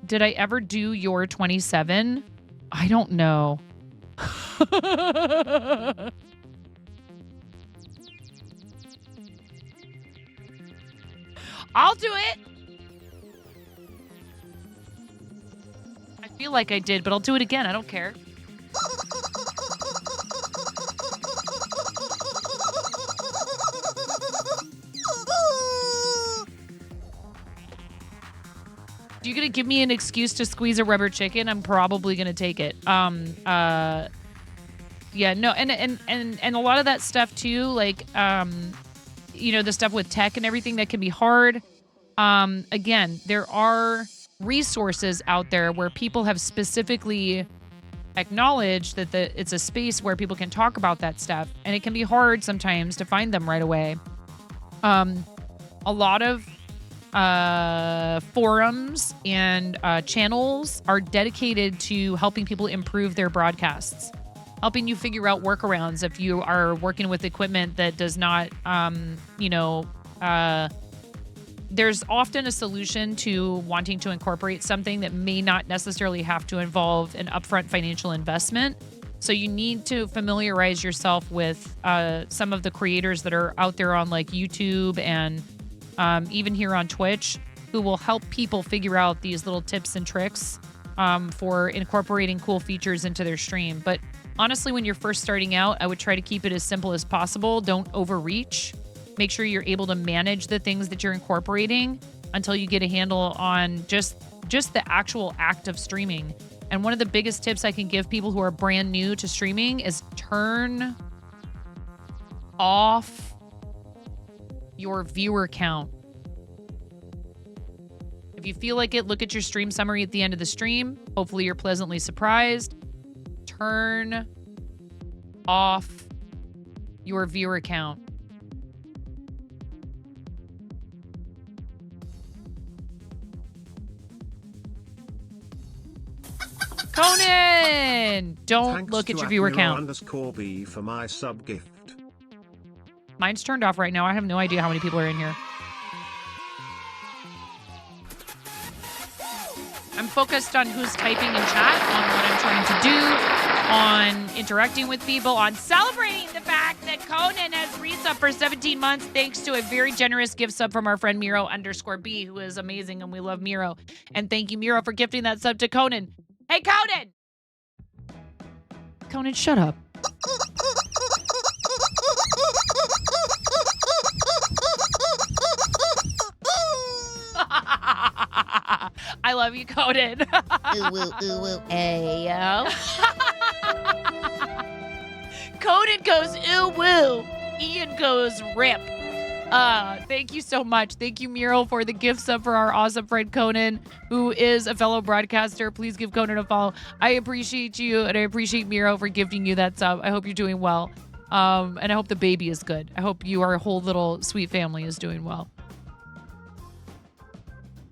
Did I ever do your 27? I don't know. I'll do it. I feel like I did, but I'll do it again. I don't care. You're gonna give me an excuse to squeeze a rubber chicken? I'm probably gonna take it. Yeah, no, and a lot of that stuff too, like the stuff with tech and everything that can be hard. Again, there are resources out there where people have specifically acknowledged that it's a space where people can talk about that stuff, and it can be hard sometimes to find them right away. A lot of forums and channels are dedicated to helping people improve their broadcasts, helping you figure out workarounds if you are working with equipment that does not, there's often a solution to wanting to incorporate something that may not necessarily have to involve an upfront financial investment. So you need to familiarize yourself with some of the creators that are out there on like YouTube and even here on Twitch, who will help people figure out these little tips and tricks for incorporating cool features into their stream. But honestly, when you're first starting out, I would try to keep it as simple as possible. Don't overreach. Make sure you're able to manage the things that you're incorporating until you get a handle on just the actual act of streaming. And one of the biggest tips I can give people who are brand new to streaming is turn off your viewer count. If you feel like it, look at your stream summary at the end of the stream. Hopefully you're pleasantly surprised. Turn off your viewer count. Conan! Don't Thanks look at to your viewer count. @Miro_B for my sub gift. Mine's turned off right now. I have no idea how many people are in here. I'm focused on who's typing in chat, on what I'm trying to do, on interacting with people, on celebrating the fact that Conan has resub for 17 months thanks to a very generous gift sub from our friend Miro_B, who is amazing, and we love Miro. And thank you, Miro, for gifting that sub to Conan. Hey, Conan! Conan, shut up. I love you, Conan. Ooh, ooh, ooh, ooh. Ayo. Conan goes ooh woo. Ian goes rip. Thank you so much. Thank you, Muriel, for the gift sub for our awesome friend Conan, who is a fellow broadcaster. Please give Conan a follow. I appreciate you, and I appreciate Muriel for gifting you that sub. I hope you're doing well. And I hope the baby is good. I hope your whole little sweet family is doing well.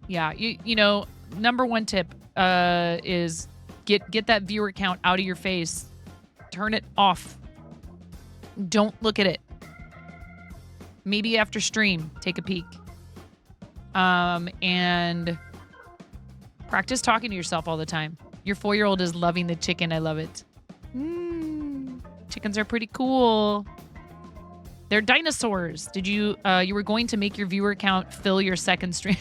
Yeah, you know, number one tip is get that viewer count out of your face. Turn it off. Don't look at it. Maybe after stream, take a peek. And practice talking to yourself all the time. Your 4-year-old is loving the chicken. I love it. Chickens are pretty cool. They're dinosaurs. Did you were going to make your viewer count fill your second stream?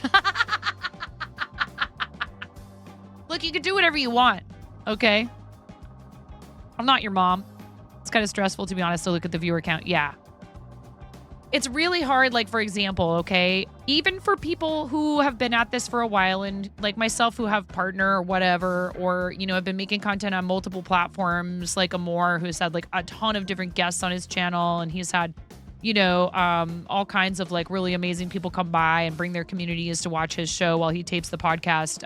Look, you can do whatever you want, okay? I'm not your mom. It's kind of stressful, to be honest, to look at the viewer count. Yeah. It's really hard, like, for example, okay? Even for people who have been at this for a while and, like, myself who have partner or whatever, or, you know, have been making content on multiple platforms, like Amor, who's had, like, a ton of different guests on his channel, and he's had, you know, all kinds of, like, really amazing people come by and bring their communities to watch his show while he tapes the podcast,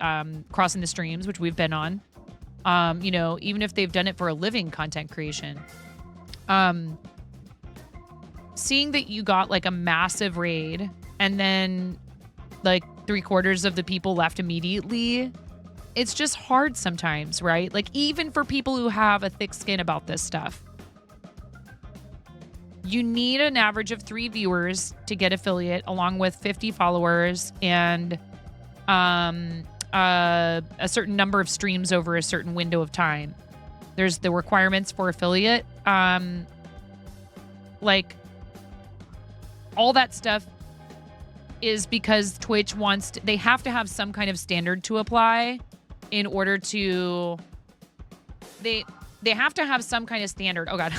Crossing the Streams, which we've been on. You know, even if they've done it for a living content creation. Seeing that you got, like, a massive raid and then, like, 3/4 of the people left immediately, it's just hard sometimes, right? Like, even for people who have a thick skin about this stuff. You need an average of 3 viewers to get affiliate, along with 50 followers and a certain number of streams over a certain window of time. There's the requirements for affiliate. Like, all that stuff is because Twitch wants to, they have to have some kind of standard to apply in order to, they have to have some kind of standard. Oh God.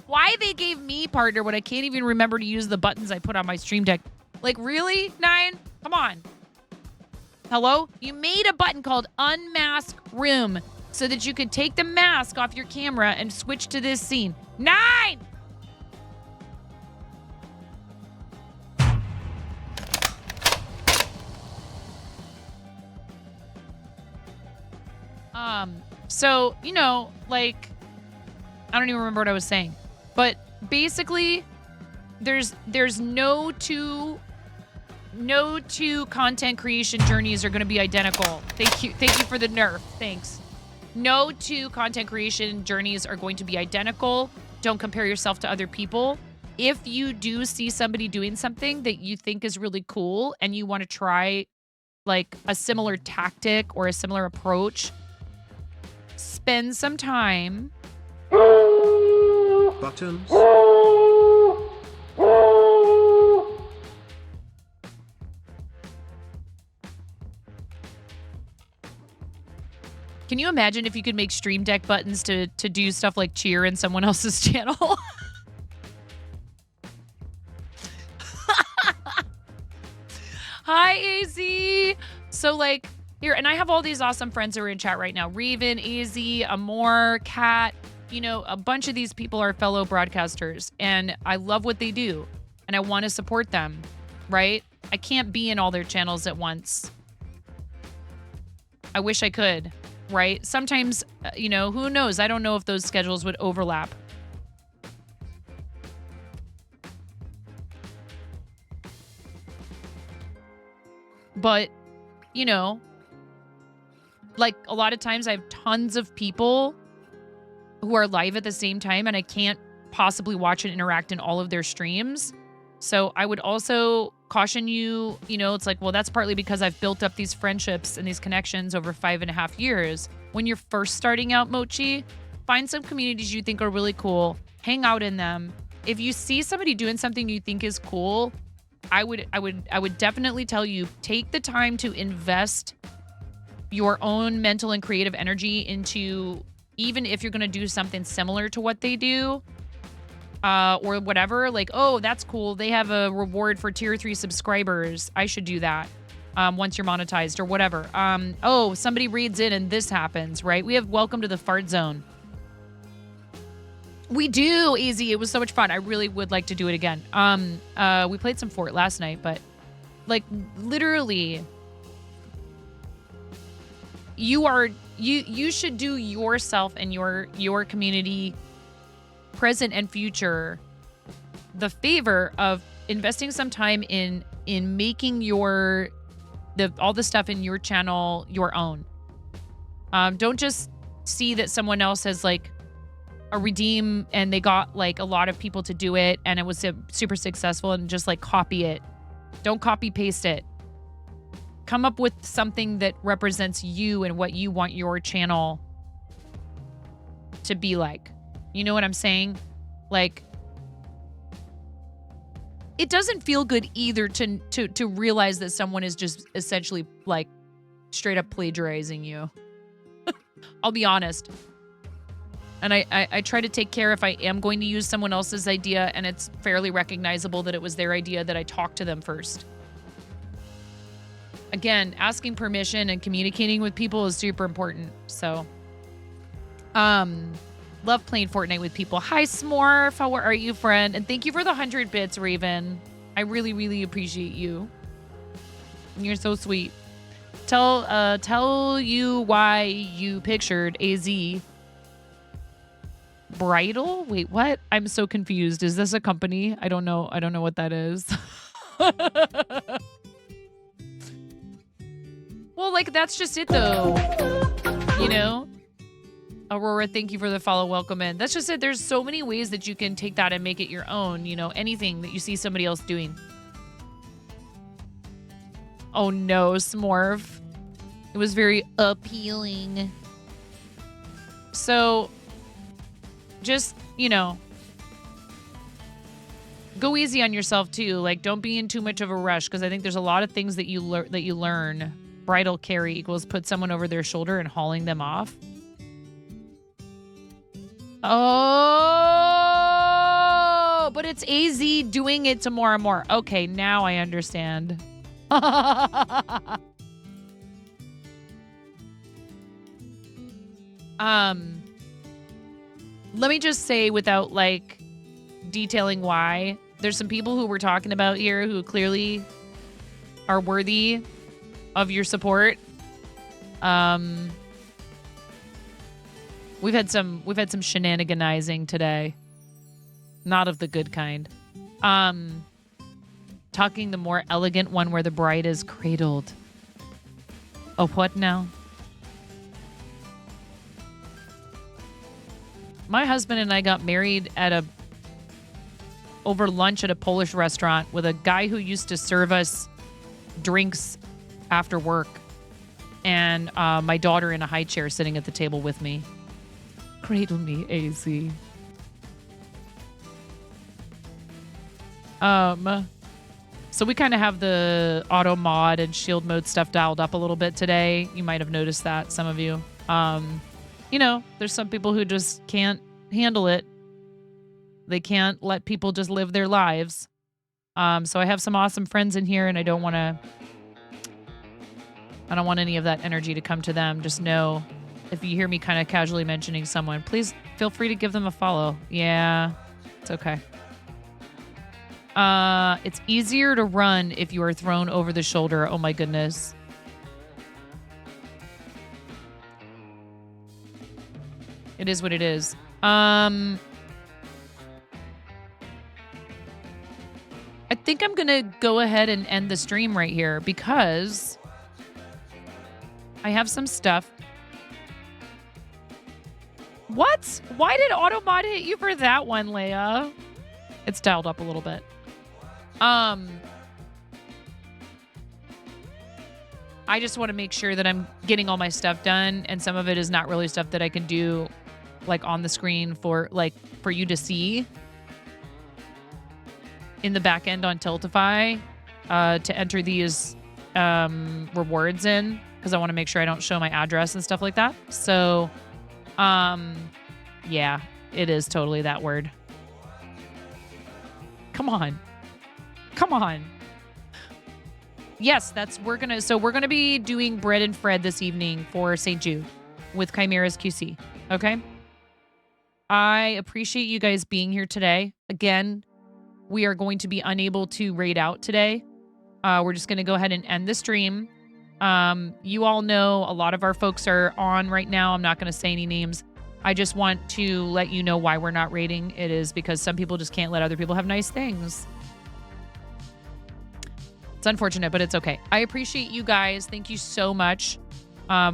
Why they gave me partner when I can't even remember to use the buttons I put on my stream deck. Like, really, Nine? Come on. Hello? You made a button called Unmask Room so that you could take the mask off your camera and switch to this scene. 9! So, you know, like, I don't even remember what I was saying. But basically, there's no two content creation journeys are going to be identical. Thank you for the nerf. Thanks. No 2 content creation journeys are going to be identical. Don't compare yourself to other people. If you do see somebody doing something that you think is really cool and you want to try, like, a similar tactic or a similar approach, spend some time. Buttons. Can you imagine if you could make Stream Deck buttons to do stuff like cheer in someone else's channel? Hi, AZ. So, like, here, and I have all these awesome friends who are in chat right now. Raven, AZ, Amor, Kat, you know, a bunch of these people are fellow broadcasters, and I love what they do, and I want to support them, right? I can't be in all their channels at once. I wish I could, right? Sometimes, you know, who knows? I don't know if those schedules would overlap. But, you know, like, a lot of times I have tons of people who are live at the same time, and I can't possibly watch and interact in all of their streams. So I would also caution you, you know, it's like, well, that's partly because I've built up these friendships and these connections over 5.5 years. When you're first starting out, Mochi, find some communities you think are really cool, hang out in them. If you see somebody doing something you think is cool, I would definitely tell you, take the time to invest your own mental and creative energy into even if you're going to do something similar to what they do, or whatever, like, oh, that's cool. They have a reward for tier 3 subscribers. I should do that once you're monetized or whatever. Oh, somebody reads in and this happens, right? We have welcome to the fart zone. We do, Easy. It was so much fun. I really would like to do it again. We played some Fort last night, but like literally you should do yourself and your community, present and future, the favor of investing some time in making all the stuff in your channel your own. Don't just see that someone else has like a redeem and they got like a lot of people to do it and it was super successful and just like copy it. Don't copy paste it. Come up with something that represents you and what you want your channel to be like. You know what I'm saying? Like, it doesn't feel good either to realize that someone is just essentially like straight up plagiarizing you. I'll be honest. And I try to take care if I am going to use someone else's idea and it's fairly recognizable that it was their idea, that I talk to them first. Again, asking permission and communicating with people is super important. So, love playing Fortnite with people. Hi, Smorf. How are you, friend? And thank you for the 100 bits, Raven. I really, really appreciate you. You're so sweet. Tell you why you pictured AZ. Bridal? Wait, what? I'm so confused. Is this a company? I don't know. I don't know what that is. Well, like, that's just it, though. You know? Aurora, thank you for the follow. Welcome in. That's just it. There's so many ways that you can take that and make it your own. You know, anything that you see somebody else doing. Oh, no, Smorf. It was very appealing. So, just, you know, go easy on yourself, too. Like, don't be in too much of a rush, because I think there's a lot of things that you learn. Bridal carry equals put someone over their shoulder and hauling them off. Oh, but it's AZ doing it to more and more. Okay, now I understand. Let me just say, without like detailing why, there's some people who we're talking about here who clearly are worthy of your support. We've had some shenaniganizing today. Not of the good kind. Talking the more elegant one where the bride is cradled. Oh, what now? My husband and I got married over lunch at a Polish restaurant with a guy who used to serve us drinks after work, and my daughter in a high chair sitting at the table with me. Cradle me, AZ. So we kind of have the auto mod and shield mode stuff dialed up a little bit today. You might have noticed that, some of you. You know, there's some people who just can't handle it. They can't let people just live their lives. So I have some awesome friends in here, and I don't want any of that energy to come to them. Just know, if you hear me kind of casually mentioning someone, please feel free to give them a follow. Yeah, it's okay. It's easier to run if you are thrown over the shoulder. Oh my goodness. It is what it is. I think I'm going to go ahead and end the stream right here because I have some stuff. What? Why did Automod hit you for that one, Leia? It's dialed up a little bit. I just want to make sure that I'm getting all my stuff done, and some of it is not really stuff that I can do like on the screen for you to see in the back end on Tiltify to enter these rewards in, because I want to make sure I don't show my address and stuff like that. So Yeah, it is totally that word. Come on. Come on. Yes, we're gonna be doing Bread and Fred this evening for St. Jude with Chimera's QC. Okay. I appreciate you guys being here today. Again, we are going to be unable to raid out today. We're just gonna go ahead and end the stream. You all know a lot of our folks are on right now. I'm not gonna say any names. I just want to let you know why we're not raiding. It is because some people just can't let other people have nice things. It's unfortunate, but it's okay. I appreciate you guys. Thank you so much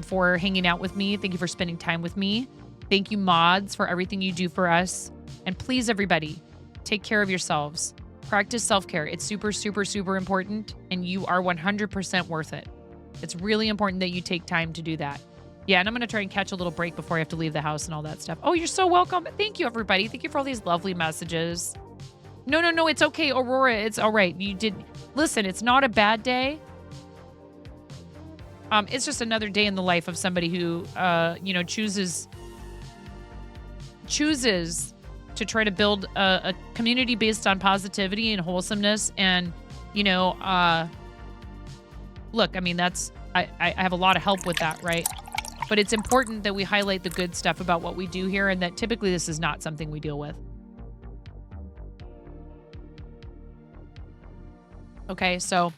for hanging out with me. Thank you for spending time with me. Thank you, mods, for everything you do for us. And please, everybody, take care of yourselves. Practice self-care. It's super, super, super important, and you are 100% worth it. It's really important that you take time to do that. Yeah, and I'm going to try and catch a little break before I have to leave the house and all that stuff. Oh, you're so welcome. Thank you, everybody. Thank you for all these lovely messages. No, it's okay, Aurora. It's all right. You did... Listen, it's not a bad day. It's just another day in the life of somebody who, chooses to try to build a community based on positivity and wholesomeness. And, look, I mean, I have a lot of help with that, right? But it's important that we highlight the good stuff about what we do here, and that typically this is not something we deal with. Okay, so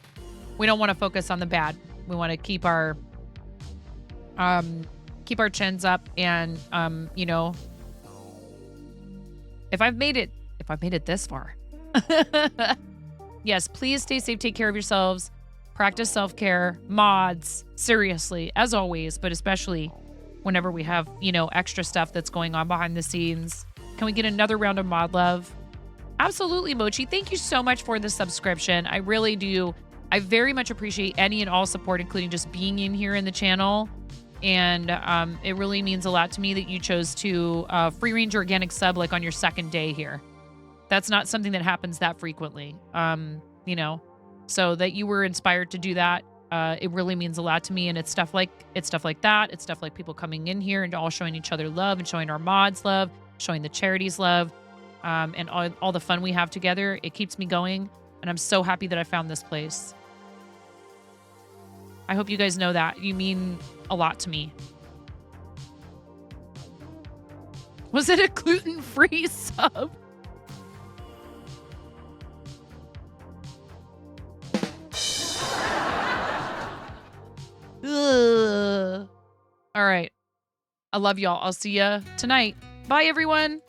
we don't want to focus on the bad. We want to keep our chins up, and if I've made it this far. Yes, please stay safe, take care of yourselves, practice self-care, mods, seriously, as always, but especially whenever we have, extra stuff that's going on behind the scenes. Can we get another round of mod love? Absolutely, Mochi. Thank you so much for the subscription. I really do. I very much appreciate any and all support, including just being in here in the channel. And it really means a lot to me that you chose to free range organic sub like on your second day here. That's not something that happens that frequently. So that you were inspired to do that, it really means a lot to me. And it's stuff like that. It's stuff like people coming in here and all showing each other love and showing our mods love, showing the charities love. And all the fun we have together. It keeps me going, and I'm so happy that I found this place. I hope you guys know that. You mean a lot to me. Was it a gluten-free sub? Ugh. All right. I love y'all. I'll see ya tonight. Bye, everyone.